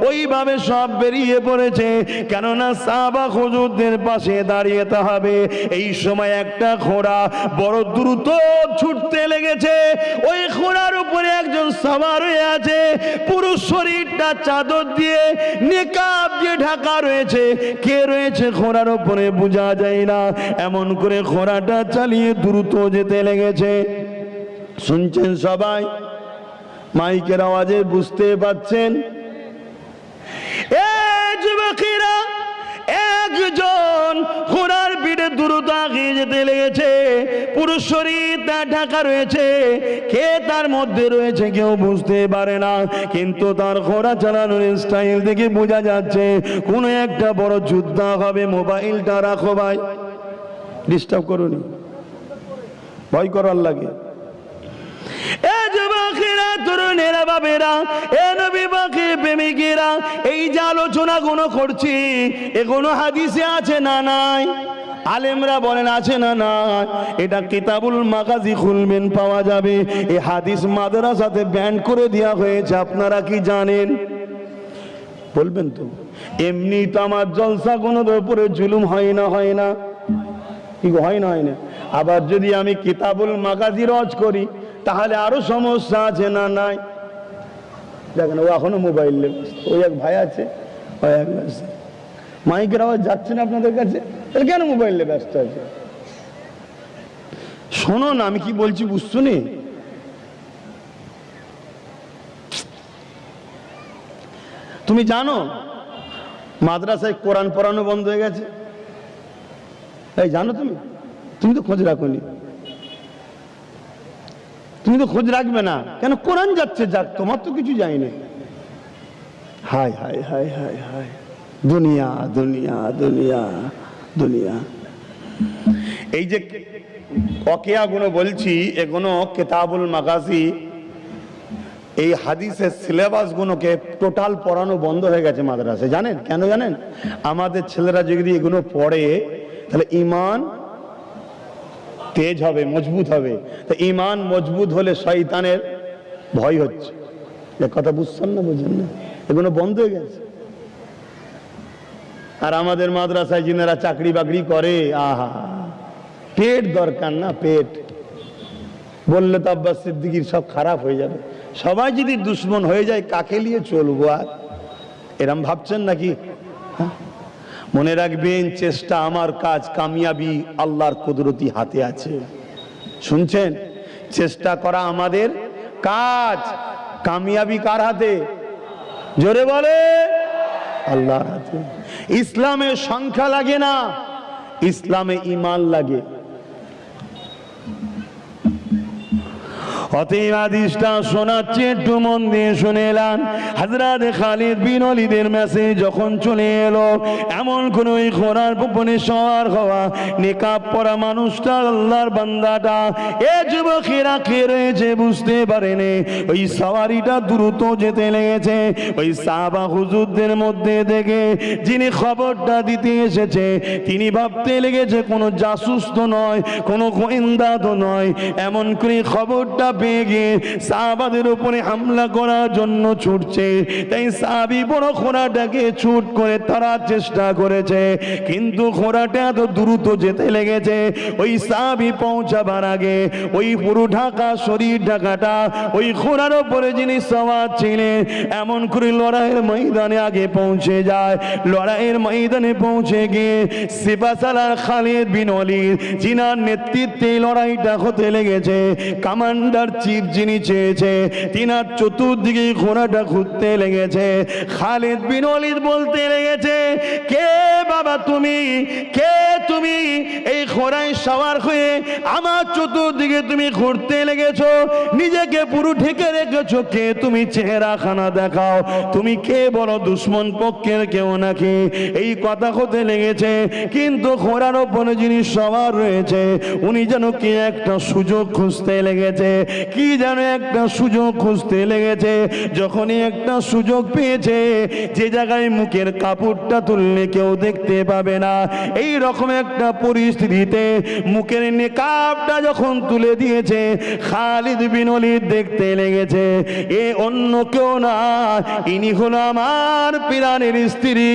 ওইভাবে সব বেরিয়ে পড়েছে। কেননা সাহাবা হুজুরদের পাশে দাঁড়িয়েতে হবে। এই সময় একটা ঘোড়া বড় দ্রুত ছুটতে লেগেছে। ওই ঘোড়ার উপরে একজন সওয়ার হয়ে আছে, পুরো শরীরটা চাদর দিয়ে, নিকাব দিয়ে ঢাকা রয়েছে। কে রয়েছে ঘোড়ার উপরে বোঝা যায় না, এমন করে ঘোড়াটা চালিয়ে দ্রুত যেতে লেগেছে। শুনছেন সবাই? মাইকের আওয়াজে বুঝতে পাচ্ছেন? যুবকেরা, একজন ঘোড়ার পিঠে দ্রুত এগিয়ে যেতে লেগেছে। পুরো শরীরটা ঢাকা রয়েছে, কে তার মধ্যে রয়েছে কেউ বুঝতে পারে না, কিন্তু তার ঘোড়া চালানোর স্টাইল দেখে বোঝা যাচ্ছে কোনো একটা বড় যুদ্ধ হবে। মোবাইলটা রাখো ভাই, ডিস্টার্ব করুনি, ভয় করার লাগে। এ যুবকেরা, তরুণেরা, বাবেরা, এ নবী পাকের প্রেমিকেরা, এই যে আলোচনাগুলো করছি এগুলো হাদিসে আছে না নাই? আলেমরা বলেন আছে না না? এটা কিতাবুল মাগাজি খুলবেন পাওয়া যাবে। এই হাদিস মাদ্রাসাতে ব্যান করে দেওয়া হয়েছে, আপনারা কি জানেন? বলবেন তো? এমনি তো আমার জলসাগুলোর উপরে জুলুম হয় না, হয় না? কি হয় না, হয় না? আবার যদি আমি কিতাবুল মাগাজি রজ করি তাহলে আরো সমস্যা আছে না নাই? দেখেন, ও এখনো মোবাইল নেবে, ওই এক ভাই আছে, ওই এক আছে, মাইকের আওয়াজ যাচ্ছে না আপনাদের কাছে, তাহলে কেন মোবাইল নিয়ে ব্যস্ত আছে? শোনো না, আমি কি বলছি বুঝছো নি? তুমি জানো মাদ্রাসায় কোরআন পড়ানো বন্ধ হয়ে গেছে? এই জানো তুমি? তুমি তো খোঁজ রাখোনি, তুমি তো খোঁজ রাখবে না কেন? কোরআন যাচ্ছে যাক, তোমার তো কিছু যায়নি। হায় হায় হায় হায় হায়, দুনিয়া দুনিয়া দুনিয়া দুনিয়া। এই যে ওয়াকিয়াগুলো বলছি এগুলো কিতাবুল মাগাজি, এই হাদিসের সিলেবাসগুলোকে টোটাল পড়ানো বন্ধ হয়ে গেছে মাদ্রাসায়। জানেন কেন? জানেন, আমাদের ছেলেরা যদি এগুলো পড়ে তাহলে ঈমান তেজ হবে, মজবুত হবে। তো ঈমান মজবুত হলে শয়তানের ভয় হচ্ছে। এ কথা বুঝছেন না? বুঝছেন না? এগুলো বন্ধ হয়ে গেছে। আর আমাদের মাদ্রাসায় যিনারা চাকরি বাকরি করে, আহা, পেট দরকার না, পেট বললে তো আব্বাস সিদ্দিকীর সব খারাপ হয়ে যাবে। সবাই যদি দুশ্মন হয়ে যায় কাকে নিয়ে চলবো? আর এরম ভাবছেন নাকি? মনে রাখবেন, চেষ্টা আমার কাজ, কামিয়াবি আল্লাহর কুদরতি হাতে আছে। শুনছেন? চেষ্টা করা আমাদের কাজ, কামিয়াবি কার হাতে? জোরে বলে, আল্লাহর হাতে। ইসলামে সংখ্যা লাগে না, ইসলামে ঈমান লাগে। অতএব হাদিসটা শোনাচ্ছি, একটু মন দিয়ে শুনেলাম। হযরত খালিদ বিন ওয়ালিদের মেসেজ যখন চলে এলো, এমন কোন ওই ঘোড়ার উপরে সওয়ার হওয়া নিকাব পরা মানুষটা, আল্লাহর বান্দাটা, এ যুবকেরা কে রয়েছে বুঝতে পারেনি। ওই সওয়ারিটা দ্রুত যেতে লেগেছে। ওই সাহাবা হুজুরদের মধ্যে থেকে যিনি খবরটা দিতে এসেছে তিনি ভাবতে লেগেছে কোনো জাসুস তো নয়, কোনো গোয়েন্দা তো নয়, এমন করে খবরটা পেয়ে গিয়ে সাহাবাদের উপরে হামলা করার জন্য ছুটছে। তাই সাহাবী বড় ঘোড়াটাকে ছুট করে তাড়ার চেষ্টা করেছে, কিন্তু ঘোড়াটা এত দ্রুত যেতে লেগেছে, ওই সাহাবী পৌঁছাবার আগে ওই পুরো ঢাকা শরীর ঢাকাটা ওই ঘোড়ার উপরে যিনি সওয়ার ছিলেন এমন করে লড়াইয়ের ময়দানে আগে পৌঁছে যায়। লড়াইয়ের ময়দানে পৌঁছে গিয়ে সিপাহসালার খালিদ বিন ওয়ালিদ, যিনার নেতৃত্বে লড়াইটা হতে লেগেছে, কমান্ডার চিফ যিনি চেয়েছে, তিনার চতুর্দিকে ঘোড়াটা ঘুরতে লেগেছে। খালিদ বিন ওয়ালিদ বলতে লেগেছে, কে বাবা তুমি, কে তুমি এই ঘোড়ায় সওয়ার হয়ে আমার চতুর্দিকে তুমি ঘুরতে লেগেছো, নিজেকে পুরো ঢেকে রেখেছো, কে তুমি? চেহারা খানা দেখাও, তুমি কে? বলো দুশ্মন পক্ষের কেউ নাকি? এই কথা হতে লেগেছে। কিন্তু ঘোড়ার উপরে যিনি সওয়ার রয়েছে উনি যেন কি একটা সুযোগ খুঁজতে লেগেছে, কি যেন একটা সুযোগ খুঁজতে লেগেছে। যখনই একটা সুযোগ পেয়েছে, যে জায়গায় মুখের কাপড়টা তুললে কেউ দেখতে পাবে না, এই রকম একটা পরিস্থিতিতে মুখের নিকাবটা যখন তুলে দিয়েছে, খালিদ বিন ওয়ালিদ দেখতে লেগেছে এ অন্য কেউ না, ইনি হলো আমার প্রাণের স্ত্রী।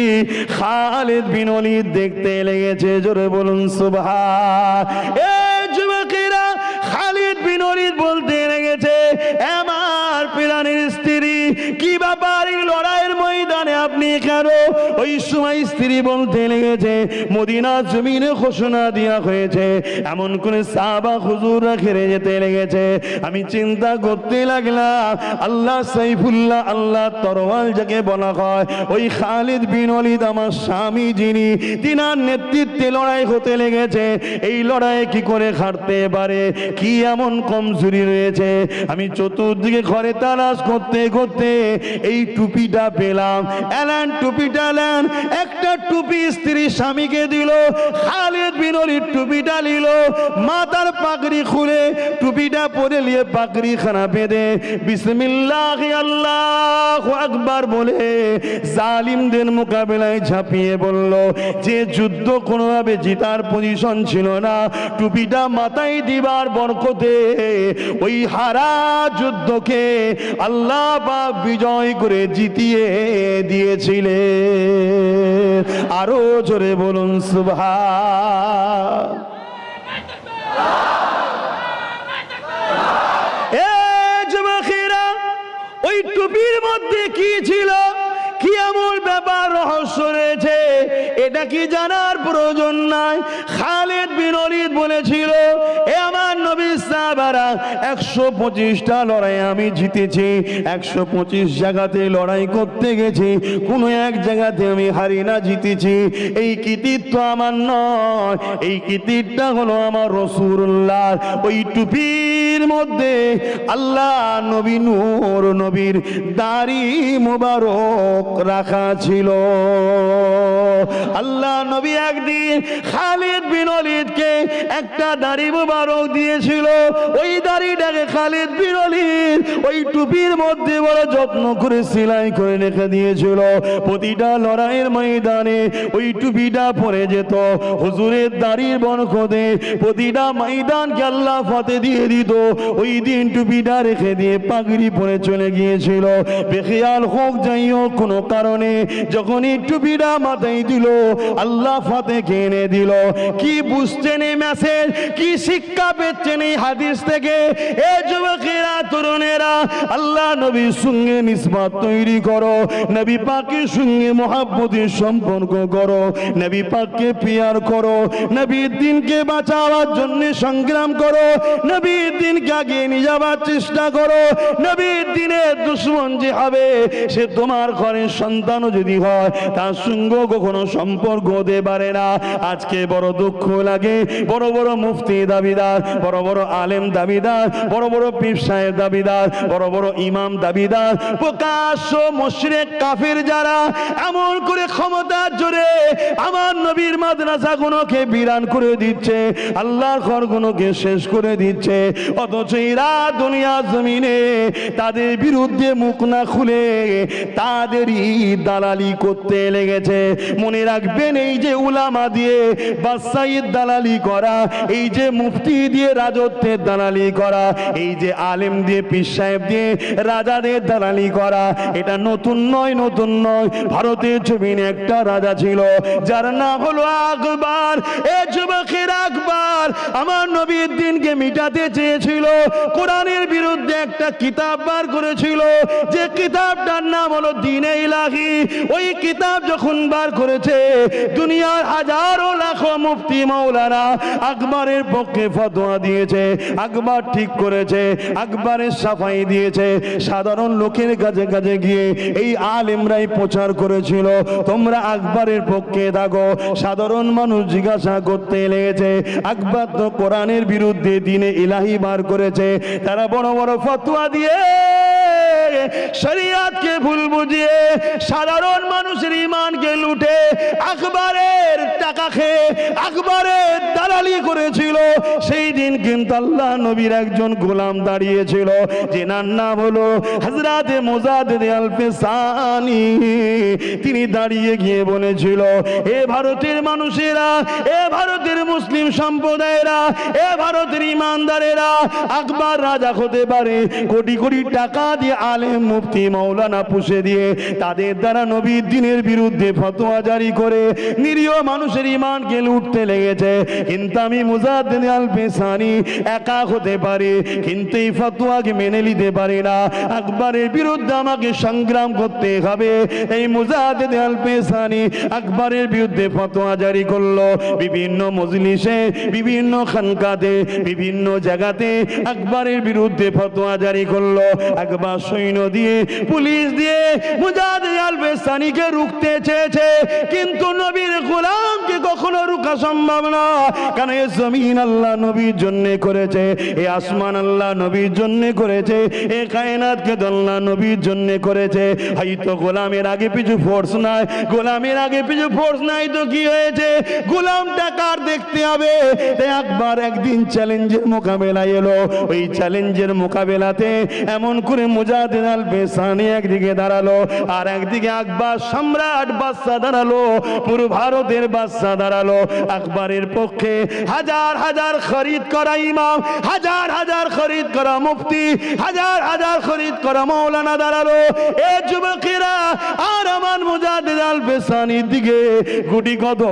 খালিদ বিন ওয়ালিদ দেখতে লেগেছে, জোরে বলুন সুবহান। এ যুবকেরা, খালিদ বিন ওয়ালিদ বলতে লেগেছে, আমার প্রাণের স্ত্রী, কি ব্যাপার এই লড়াইয়ের ময়দানে আপনি কেন? ওই সময় স্ত্রী বলতে লেগেছে, মদিনার জমিনে ঘোষণা দেওয়া হয়েছে, এমন করে সাহাবা হুজুররা ঘিরে যেতে লেগেছে। আমি চিন্তা করতে লাগলাম, আল্লাহ সাইফুল্লাহ, আল্লাহ তরওয়াল যাকে বলা হয়, ওই খালিদ বিন ওয়ালিদ আমার স্বামী যিনি, তিনার নেতৃত্বে লড়াই হতে লেগেছে। এই লড়াই কি করে হারতে পারে, কি এমন কমজোরি রয়েছে? আমি চতুর্দিকে ঘরে তালাশ করতে করতে এই টুপিটা পেলাম। এলেন টুপিটা এলেন, একটা টুপি স্ত্রী স্বামীকে দিল। খালিদ বিন ওয়ালিদ টুপিটা নিল, মাথার পাগড়ি খুলে টুপিটা পরে নিয়ে পাগড়ি খানা বেঁধে বিসমিল্লাহ আল্লাহু আকবার বলে জালিমদের মোকাবেলায় ঝাঁপিয়ে বলল। যে যুদ্ধ কোনোভাবে জিতার পজিশন ছিল না, টুপিটা মাথায় দিবার বরকতে ওই হারা যুদ্ধকে আল্লাহ পাক বিজয় করে জিতিয়ে দিয়েছিলেন। আরো জোরে বলুন সুবহান। ওই টুপির মধ্যে কি ছিল, কি এমন ব্যাপার রহস্য রয়েছে, এটা কি জানার প্রয়োজন নাই? খালিদ বিন ওয়ালিদ বলেছিল, এ আমার নবীর সাহাবারা, 125টা লড়াই আমি জিতেছি, 125 জায়গাতে লড়াই করতে গেছি, কোনো এক জায়গাতে আমি হারি না, জিতেছি। এই কৃতিত্ব আমার নয়, এই কৃতিত্বটা হলো আমার রাসূলুল্লাহ। ওই টুপির মধ্যে আল্লাহ নবী নূর নবীর দাড়ি মোবারক রাখা ছিল। আল্লাহ নবী একদিন খালিদ বিন ওয়ালিদকে একটা দাড়ি মোবারক দিয়েছিল। ওই দাড়িটাকে খালিদ বিন ওয়ালিদ ওই টুপির মধ্যে বড় যত্ন করে সেলাই করে রেখে দিয়েছিল। প্রতিটা লড়াইয়ের ময়দানে ওই টুপিটা পরে যেত। হুজুরের দাড়ির বরকতে প্রতিটা ময়দানকে আল্লাহ ফতে দিয়ে দিত। ওই দিন টুপিটা রেখে দিয়ে পাগড়ি পরে চলে গিয়েছিল। বেখেয়াল হোক যাই হোক, কোনো কারণে যখনই টুপিটা মাথায় দিল, আল্লাহ ফতে এনে দিল। কি বুঝছেন এই মেসেজ, কি শিক্ষা পেচ্ছেন এই হাদিস থেকে? এ যুবকেরা, তরুণেরা, আল্লাহ নবীর সঙ্গে নিসবত তৈরি করো, নবী পাকের সঙ্গে মহাব্বতের সম্পর্ক করো, নবী পাককে পিয়ার করো, নবীর দিনকে বাঁচাবার জন্য সংগ্রাম করো, নবীর দিনকে আগিয়ে নিয়ে যাবার চেষ্টা করো। নবীর দিনের দুশ্মন যে হবে, সে তোমার ঘরের সন্তানও যদি হয়, তার সঙ্গে কখনো সম্পর্ক হতে পারে না। আজকে বড় দুঃখ লাগে, বড় বড় মুফতি দাবিদার, বড় বড় আলেম দাবিদার, বড় বড় পীর সাহেব দাবিদার, বড় বড় ইমাম দাবিদার, প্রকাশ্য মুশরিক কাফির যারা এমন করে ক্ষমতার জোরে আমার নবীর মাদ্রাসাগুলোকে বিরান করে দিচ্ছে, আল্লাহর ঘরগুলোকে শেষ করে দিচ্ছে, অথচ এরা দুনিয়া জমিনে তাদের বিরুদ্ধে মুখ না খুলে তাদেরই দালালি করতে লেগেছে। মনে রাখবেন, এই যে উলামা দিয়ে বাদশাহীর দালালি করা, এই যে মুফতি দিয়ে রাজত্বের দালালি করা, এই যে আলেম দিয়ে পীর সাহেব দিয়ে রাজাদের দালালি করা, এটা নতুন নয়, নতুন নয়। ভারতের জমিনে একটা রাজা ছিল, যার নাম হলো আকবর। এ যুবকের আকবর আমার নবীর দিনকে মিটাতে চেয়েছিল, কোরআনের বিরুদ্ধে একটা কিতাব বার করেছিল, যে কিতাবটার নাম হলো দ্বীনে ইলাহি। ওই কিতাব যখন বার করেছে, দুনিয়ার হাজারো লাখো মুফতি মাওলানা আকবরের পক্ষে ফতোয়া দিয়েছে, আকবর ঠিক করেছে, আকবরের সাফাই দিয়েছে। সাধারণ লোকের কাছে কাছে গিয়ে এই আলেমরাই প্রচার করেছিল, তোমরা আকবরের পক্ষে থাকো। সাধারণ মানুষ জিজ্ঞাসা করতে লেগেছে, আকবর তো কোরআনের বিরুদ্ধে দ্বীনে ইলাহি বার করেছে। তারা বড় বড় ফতোয়া দিয়ে শরীয়তকে ভুল বুঝিয়ে সাধারণ মানুষের ঈমানকে লুটে আকবরের টাকা খেয়ে আকবরের দালালি করেছিল। সেই দিন কিন্তু আল্লাহ নবীর একজন গোলাম দাঁড়িয়েছিল, যেনার নাম হলো হযরতে মুজাদ্দিদ আল-ফিসানি। তিনি দাঁড়িয়ে গিয়ে বলেছিল, এ ভারতের মানুষেরা, এ ভারতের মুসলিম সম্প্রদায়েরা, এ ভারতের ইমানদারেরা, আকবর রাজা হতে পারে, কোটি কোটি টাকা দিয়ে আলেম মুফতি মাওলানা পুষে দিয়ে তাদের দ্বারা নবীর দ্বীনের বিরুদ্ধে ফতোয়া জারি করে নিরীহ মানুষের ঈমানকে লুটতে লেগেছে। কিন্তু আমি মুজাদ্দিদ আল পেসানি একা হতে পারি, কিন্তু এই ফতোয়াকে মেনে নিতে পারি না। আকবরের বিরুদ্ধে আমাকে সংগ্রাম করতে হবে। এই মুজাদ্দিদ আল পেসানি আকবরের বিরুদ্ধে ফতোয়া জারি করলো। বিভিন্ন মজলিসে, বিভিন্ন খানকাতে, বিভিন্ন জায়গাতে আকবরের বিরুদ্ধে ফতোয়া জারি করলো। আকবর সৈন্য দিয়ে, পুলিশ দিয়ে মুজাদ্দিদ আল পেসানিকে রুখতে চেয়েছে, কিন্তু নবীর গোলামকে কখনো রুখা সম্ভব না। কারণ এই জমিন আল্লাহ নবীর জন্য করেছে, এই আসমান আল্লাহ নবীর জন্য করেছে, এই কায়নাতকে আল্লাহ নবীর জন্য করেছে। হয়তো গোলামের আগে পিছু ফোর্স নাই, গোলামের আগে পিছু ফোর্স নাই তো কি হয়েছে, গোলামটা কার দেখতে হবে। তাই আকবর একদিন চ্যালেঞ্জের মোকাবেলায় এলো। ওই চ্যালেঞ্জের মোকাবেলাতে এমন করে মুজাদ্দিদ আল পেসানি একদিকে দাঁড়ালো, আর একদিকে আকবর সম্রাট বাদশা দাঁড়ালো, পুরো ভারতের বাদশা দাঁড়ালো। আকবরের পক্ষে হাজার হাজার খরিদ করা ইমাম, হাজার হাজার খরিদ করা মুফতি, হাজার হাজার খরিদ করা মাওলানা দাঁড়ালো। এ যুবকেরা, আর আমার মুজাদ্দিদ আল পেসানির দিকে গুটি কত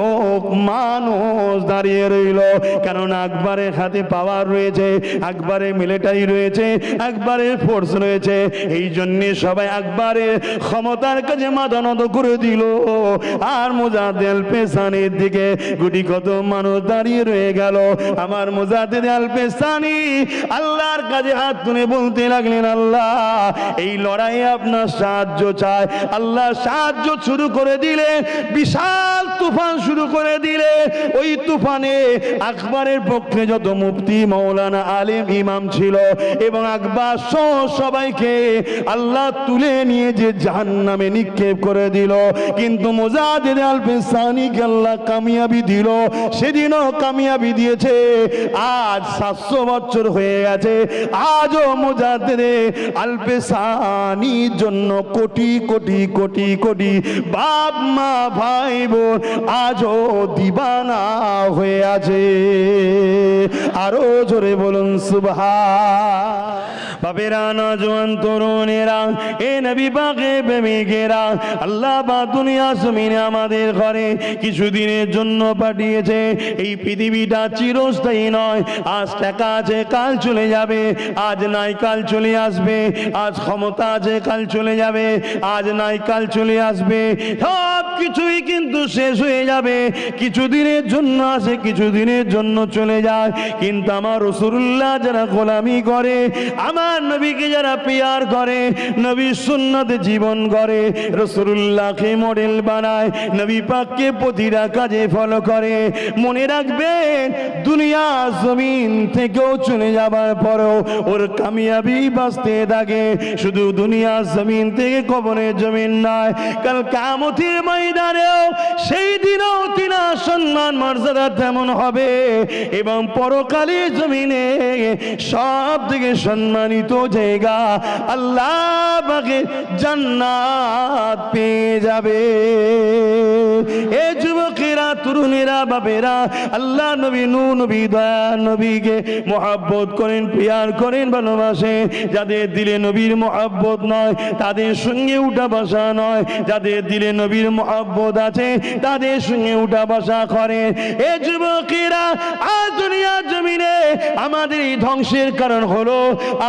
মানুষ দাঁড়িয়ে রইল। কারণ আকবরের হাতে পাওয়ার রয়েছে, আকবরের মিলিটারি রয়েছে, আকবরের ফোর্স রয়েছে। এই জন্য সবাই আকবরের ক্ষমতার কাছে মাথা নত করে দিল। আর মুজাদ্দিদ আল পেসানির দিকে গুটি কত মানুষ দাঁড়িয়ে রয়ে গেল। আমার মুজাদ্দিদ আল পেসানি আল্লাহর কাছে হাত তুলে বলতে লাগলেন, আল্লাহ এই লড়াইয়ে আপনার সাহায্য চাই। আল্লাহ সাহায্য শুরু করে দিলে, বিশাল তুফান শুরু করে দিলে। ওই তুফানে আকবরের পক্ষে যত মুফতি মাওলানা আলেম ইমাম ছিল এবং আকবর সহ সবাইকে আল্লাহ তুলে নিয়ে যে জাহান্নামে নিক্ষেপ করে দিল। কিন্তু মুজাদ্দিদ আল পেসানিকে আল্লাহ কামিয়াবি দিল। সেদিনও কামিয়াবি দিয়েছে। আজ 700 বছর হয়ে গেছে, আজও মুজাদ্দিদ আল পেসানির জন্য কোটি কোটি কোটি কোটি বাপ মা ভাই বোন আজও দিবানা হয়ে আছে। আরো জোরে বলুন সুবহান। বাবেরা, নওজোয়ান তরুণেরা, এ নবী পাকের প্রেমিকেরা, আল্লাহ বা দুনিয়া জমিনে আমাদের ঘরে কিছুদিনের জন্য পাঠিয়েছে। এই পৃথিবীটা চিরস্থায়ী নয়। আজ টাকা আছে, কাল চলে যাবে। আজ নাই, কাল চলে আসবে। আজ ক্ষমতা আছে, কাল চলে যাবে। আজ নাই, কাল চলে আসবে। সব কিছুই কিন্তু শেষ হয়ে যাবে। কিছুদিনের জন্য আসে, কিছুদিনের জন্য চলে যায়। কিন্তু আমার রাসূলুল্লাহ যারা গোলামি করে, আমার নবীকে যারা পিয়ার করে, নবীর সুন্নতে জীবন করে, রাসূলুল্লাহকে মডেল বানায়, নবী পাককে প্রতিটা কাজে ফলো করে, মনে রাখবেন দুনিয়া জমিন থেকেও চলে যাবার পরেও ওর কামিয়াবি বাঁচতে থাকে। শুধু দুনিয়া জমিন থেকে কবরের জমিন নয়, কাল কিয়ামতের ময়দানেও সেই দিনও তিনার সম্মান মর্যাদা তেমন হবে। এবং পরকালের জমিনে সব থেকে সম্মানিত জায়গা আল্লাহ পাকে জান্নাত পেয়ে যাবে। এ যুবকেরা, তরুণেরা, বাবেরা, আল্লাহ নবী, নূর নবী, দয়া নবীকে মহব্বত করেন, প্রিয়ার করেন, ভালোবাসেন। যাদের দিলে নবীর মহব্বত নয়, তাদের সঙ্গে উঠা বসা নয়। যাদের দিলে নবীর মহব্বত আছে, তাদের সঙ্গে উঠা বসা করেন। এ যুবকেরা, আজ দুনিয়ার জমিনে আমাদের এই ধ্বংসের কারণ হলো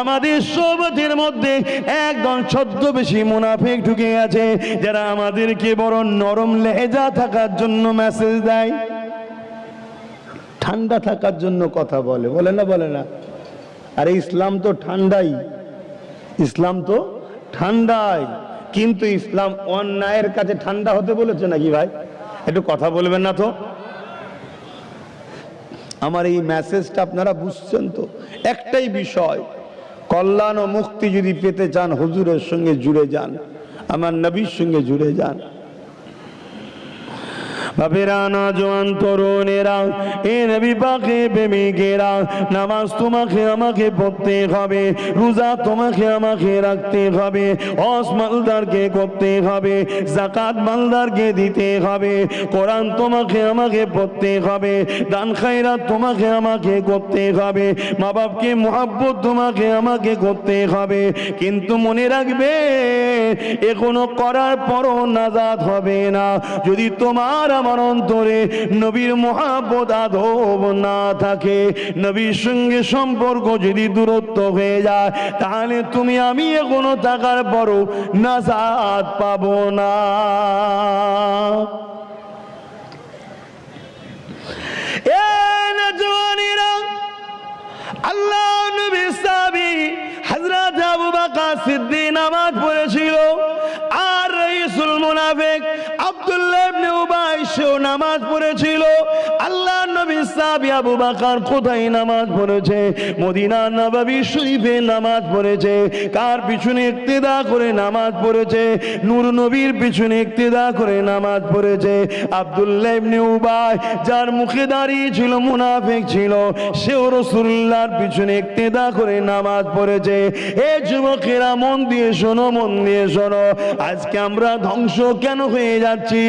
আমাদের সোহবতের মধ্যে একদম ছদ্মবেশী মুনাফিক ঢুকে গেছে, যারা আমাদেরকে বড় নরম লেহেজা থাকার জন্য মেসেজ দেয়, ঠান্ডা থাকার জন্য কথা বলে, বলে না, বলে না? আরে ইসলাম তো ঠান্ডাই, ইসলাম তো ঠান্ডাই। কিন্তু ইসলাম অন্যায়ের কাছে ঠান্ডা হতে বলেছে নাকি ভাই? একটু কথা বলবেন না তো? আমার এই মেসেজটা আপনারা বুঝছেন তো? একটাই বিষয়, কল্যাণ ও মুক্তি যদি পেতে চান, হুজুরের সঙ্গে জুড়ে যান, আমার নবীর সঙ্গে জুড়ে যান। বাপেরা, নওজোয়ান তরুণেরা, এ নবী পাকে প্রেমিকেরা, নামাজ তোমাকে আমাকে পড়তে হবে, রোজা তোমাকে আমাকে রাখতে হবে, হজ মালদারকে করতে হবে, যাকাত মালদারকে দিতে হবে, কোরআন তোমাকে আমাকে পড়তে হবে, দান খায়রাত তোমাকে আমাকে করতে হবে, মা বাপকে মুহাব্বত তোমাকে আমাকে করতে হবে। কিন্তু মনে রাখবে, এখনো করার পরও নাজাত হবে না যদি তোমার আমার অন্তরে নবীর মুহাব্বত আদব না থাকে, নবীর সঙ্গে সম্পর্ক যদি দূরত্ব হয়ে যায়, তাহলে তুমি আমি এখনো থাকার পরও নাজাত পাবো না। আল্লাহ নবী সাহাবী হযরত আবু বকর সিদ্দিক নামাজ পড়েছিল, আর রাইসুল মুনাফিক আব্দুল্লাহ ইবনে উবাই সেও নামাজ পড়েছিল। আল্লাহ নবী সাহাবী আবু বকর কোথায় নামাজ পড়েছে? মদিনা নববী শরীফে নামাজ পড়েছে। কার পিছনে ইক্তেদা করে নামাজ পড়েছে? নূর নবীর পিছনে ইক্তেদা করে নামাজ পড়েছে। আব্দুল্লাহ ইবনে উবাই যার মুখে দাঁড়িয়ে ছিল, মুনাফিক ছিল, সেও রাসূলুল্লাহর পিছনে ইক্তেদা করে নামাজ পড়েছে। এ যুবকেরা, মন দিয়ে শোনো, মন দিয়ে শোনো। আজকে আমরা ধ্বংস কেন হয়ে যাচ্ছি?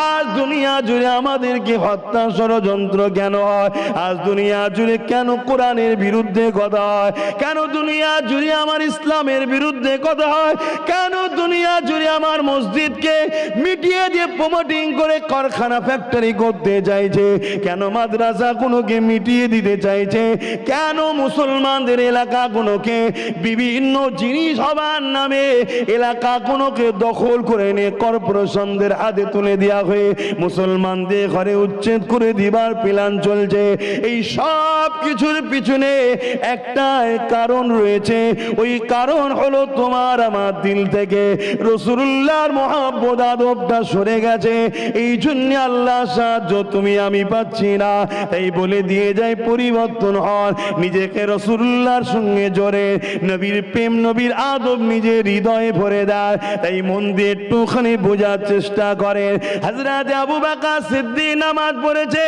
আজ দুনিয়া জুড়ে আমাদেরকে হত্যা ষড়যন্ত্র কেন হয়? আজ দুনিয়া জুড়ে কেন কোরআনের বিরুদ্ধে কথা হয়? কেন দুনিয়া জুড়ে আমার ইসলামের বিরুদ্ধে কথা হয়? কেন দুনিয়া জুড়ে আমার মসজিদকে মিটিয়ে দিয়ে প্রমোটিং করে কারখানা ফ্যাক্টরি করতে চাইছে? কেন মাদ্রাসা কোনোকে মিটিয়ে দিতে চাইছে? কেন মুসলমানদের এলাকা কোনোকে বিভিন্ন জিনিস হবার নামে এলাকা কোনোকে দখল করে নিয়ে কর্পোরেশনদের হাতে তুলে দেওয়া হয়ে মুসলমানদের ঘরে উচ্ছেদ করে দিবার প্ল্যান চলছে? এই সব কিছুর পিছনে একটাই কারণ রয়েছে। ওই কারণ হলো তোমার আমার দিল থেকে রাসূলুল্লাহর মুহাব্বত আদবটা সরে গেছে। এই জন্য আল্লাহ সাহায্য তুমি আমি পাচ্ছি না। তাই বলে দিয়ে যায়, পরিবর্তন হন, নিজেকে রাসূলুল্লাহর সঙ্গে জড়ে নবীর প্রেম, নবীর আদব নিজের হৃদয়ে ভরে দেয়। তাই মন দিয়ে একটুখানি বোঝার চেষ্টা করেন। হযরত আবু বকর সিদ্দিক নামাজ পড়েছে,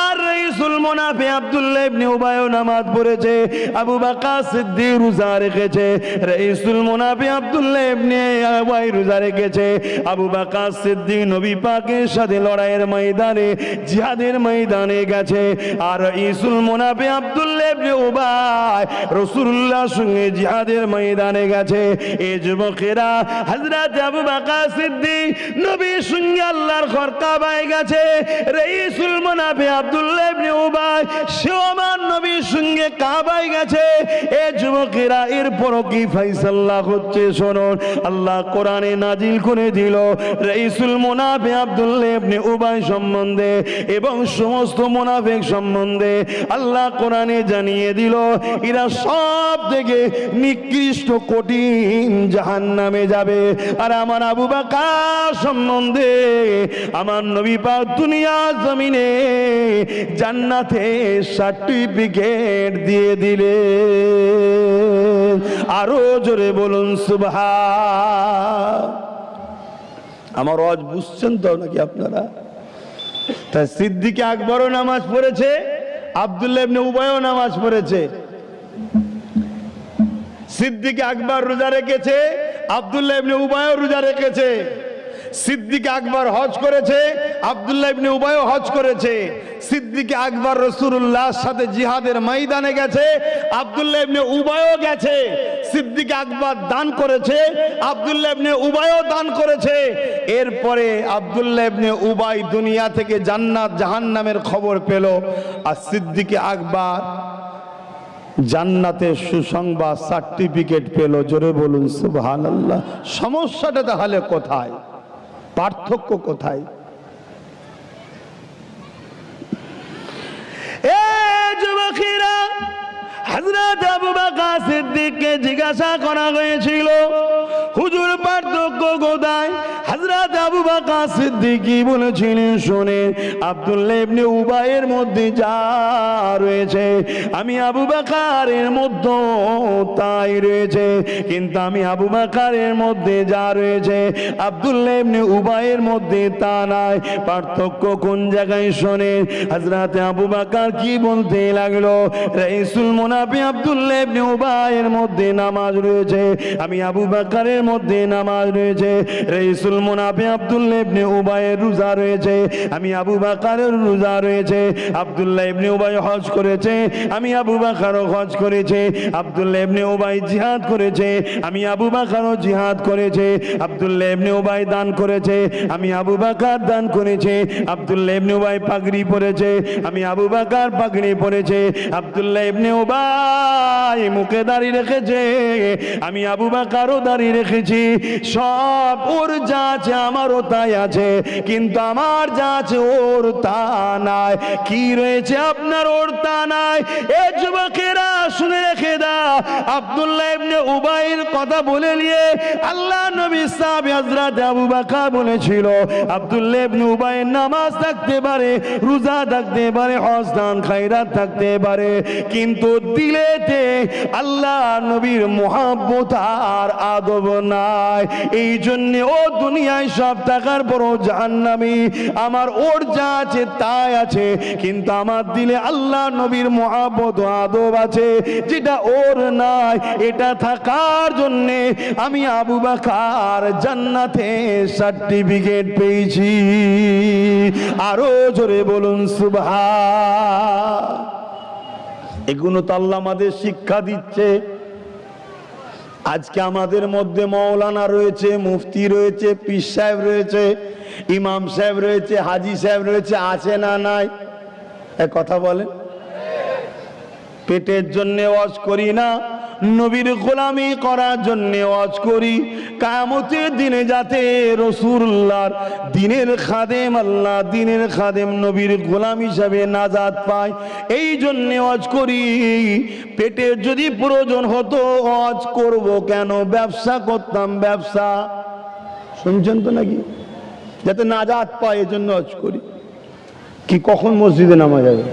আর রাইসুল মুনাফিক আব্দুল্লাহ ইবনে উবাইও নামাজ পড়েছে। আবু বকর সিদ্দিক রোজা রেখেছে, রাইসুল মুনাফিক আব্দুল্লাহ ইবনে উবাই রোজা রেখেছে। আবু বকর সিদ্দিক নবী পাকের সাথে লড়াইয়ের ময়দানে, জিহাদের ময়দানে গেছে, আর রাইসুল মুনাফিক আব্দুল্লাহ ইবনে উবাই রাসূলুল্লাহর সঙ্গে জিহাদের ময়দানে গেছে। এই যুবকেরা, হযরত আবু বকর সিদ্দিক নবীর সঙ্গে আল্লাহর ঘর কাবায় গেছে, রাইসুল মুনাফিক আব্দুল্লাহ ইবনে উবাই সেও আমার নবীর সঙ্গে কাবায় গেছে। এই যুবকেরা, এরপরও কি ফয়সালা হচ্ছে শুনুন। আল্লাহ কোরআনে নাজিল করে দিল রাইসুল মুনাফিক আব্দুল্লাহ ইবনে উবাই সম্বন্ধে এবং সমস্ত মুনাফিক সম্বন্ধে আল্লাহ কোরআনে জানিয়ে দিল, এরা সব থেকে নিকৃষ্ট কঠিন জাহান্নামে যাবে। আর আমার আবু বকর সম্বন্ধে আমার নবী পাক দুনিয়া জমিনে জান্নাতে সার্টিফিকেট দিয়ে দিলে। আরো জোরে বলুন সুবহান। আমার ওয়াজ বুঝছেন তো নাকি আপনারা? তা সিদ্দিক আকবরও নামাজ পড়েছে, আব্দুল্লাহ ইবনে উবাইও নামাজ পড়েছে। সিদ্দিক আকবর রোজা রেখেছে, আব্দুল্লাহ ইবনে উবাইও রোজা রেখেছে। সিদ্দিক আকবর হজ করেছে, আব্দুল্লাহ ইবনে উবাইও হজ করেছে। সিদ্দিক আকবর রাসূলুল্লাহর সাথে জিহাদের ময়দানে গেছে, আব্দুল্লাহ ইবনে উবাইও গেছে। সিদ্দিক আকবর দান করেছে, আব্দুল্লাহ ইবনে উবাইও দান করেছে। এরপরে আব্দুল্লাহ ইবনে উবাই দুনিয়া থেকে জান্নাত জাহান্নামের খবর পেল, আর সিদ্দিক আকবর জান্নাতের সুসংবাদ সার্টিফিকেট পেল। জোরে বলুন সুবহানাল্লাহ। সমস্যাটা তাহলে কোথায়? পার্থক্য কোথায়? এ যুবকেরা, হযরত আবু বকর সিদ্দিককে জিজ্ঞাসা করা হয়েছিল, হুজুর পার্থক্য কোথায়? হযরত আবু বকর বকর সিদ্দিকী বলেছিলেন, শুনে আব্দুল্লাহ ইবনে উবাইয়ের মধ্যে যা রয়েছে আমি আবু বকরের মধ্যে তাই রয়েছে, কিন্তু আমি আবু বকরের মধ্যে যা রয়েছে আব্দুল্লাহ ইবনে উবাইয়ের মধ্যে তা নাই। পার্থক্য কোন জায়গায় শোনে? হযরত আবু বকর কি বলতে লাগলো, রাইসুল মুনাফিক আব্দুল্লাহ ইবনে উবাইয়ের মধ্যে নামাজ রয়েছে, আমি আবু বকরের মধ্যে নামাজ রয়েছে। রাইসুল মুনাফিক আব্দুল্লাহ ইবনে উবাইয়ের রোজা রয়েছে, আমি আবু বকরের রোজা রয়েছে। আব্দুল্লাহ ইবনে উবাই হজ করেছে, আমি আবু বকরও হজ করেছে। আব্দুল্লাহ ইবনে উবাই জিহাদ করেছে, আমি আবু বকরও জিহাদ করেছে। আব্দুল্লাহ ইবনে উবাই দান করেছে, আমি আবু বকর দান করেছে। আব্দুল্লাহ ইবনে উবাই পাগড়ি পরেছে, আমি আবু বকর পাগড়ি পরেছে। আব্দুল্লাহ ইবনে উবাই মুখে দাড়ি রেখেছে, আমি আবু বকরও দাড়ি রেখেছি। সব ওর যা আছে আমারও তাই আছে, কিন্তু আমার যা আছে ওর তা নাই। কি রয়েছে আপনার ওর তা নাই? এ যুবকেরা শুনে রেখে দাও, আব্দুল্লাহ ইবনে উবাইয়ের কথা বলে নিয়ে আল্লাহ নবী সাহাবী হযরত আবু বকর বলেছিল, আব্দুল্লাহ ইবনে উবাইয়ের নামাজ থাকতে পারে, রোজা থাকতে পারে, হজ দান খায়রাত থাকতে পারে, কিন্তু দিলেতে আল্লাহ নবীর মুহাব্বত আর আদব নাই। এই জন্য ও দুনিয়ায় সব টাকার বড় জাহান্নামী। আমার ওর যা আছে তাই আছে, কিন্তু আমার দিলে আল্লাহ নবীর মুহাব্বত আদব আছে, যেটা ওর নাই। এটা থাকার জন্য আমি আবু বকর জান্নাতে সার্টিফিকেট পেয়েছি। আরো জোরে বলুন সুবহান। এগুলো তো আল্লাহ আমাদের শিক্ষা দিচ্ছে। আজকে আমাদের মধ্যে মাওলানা রয়েছে, মুফতি রয়েছে, পীর সাহেব রয়েছে, ইমাম সাহেব রয়েছে, হাজি সাহেব রয়েছে, আছে না নাই? এক কথা বলেন। পেটের জন্য ওয়াজ করি না, নবীর গোলামি করার জন্য ওয়াজ করি। কিয়ামতের দিনে যাতে রাসূলুল্লাহর দ্বীনের খাদেম, আল্লাহ দ্বীনের খাদেম নবীর গোলাম হিসাবে নাজাত পায়, এই জন্য ওয়াজ করি। পেটের যদি প্রয়োজন হতো ওয়াজ করব কেন? ব্যবসা করতাম, ব্যবসা। শুনছেন তো নাকি? যাতে নাজাত পায় এই জন্য ওয়াজ করি। কি কখন মসজিদে নামাজ যাবে?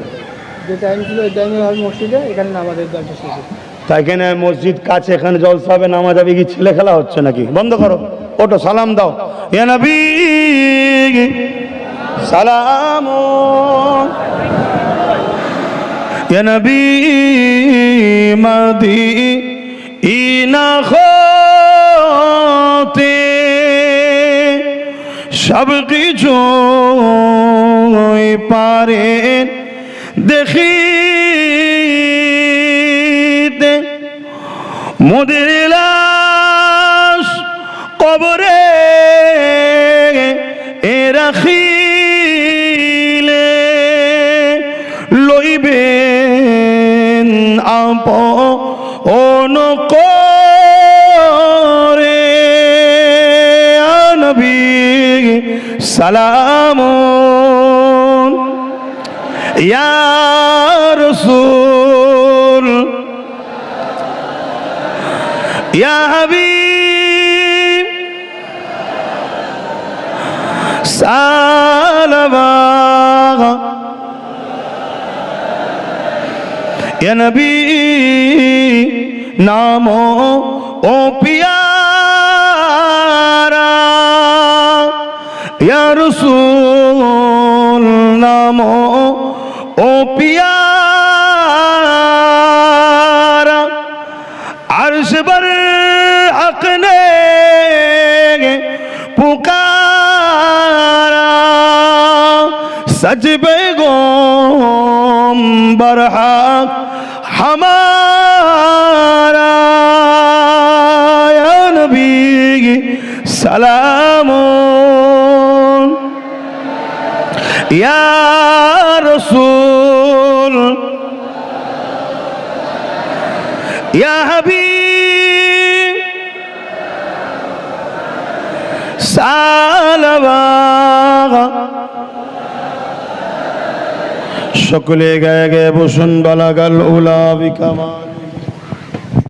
যে টাইম ছিল ওই টাইমে আমি মসজিদে, এখানে নামাজের দরজা শেষ। তাই এখানে মসজিদ কাছে, এখানে জলসা হবে, নামাজ হবে, কি ছেলে খেলা হচ্ছে নাকি? বন্ধ করো, ওটো সালাম দাও। ইয়া নবী সালাম, ইয়া নবী মদিনা হতে সব কিছু পারেন দেখিতে, মোদের লাশ কবরে রাখিলে লইবেন আপন করে। নবী সালাম, ইয়া রাসূল, ইয়া হাবিব, সালাম, ইয়া নবী নাম ও পিয়ারা, ইয়া রাসূল নাম ও পিয়ারা। আরশ पर हक ने पुकारा, सच पैगंबर हक हमारा। या नबी सलाम, या रसूल, या हबीब, সালাম। সকলে গায়ে গায়ে বসুন। বালাগাল উলা বিকামাল।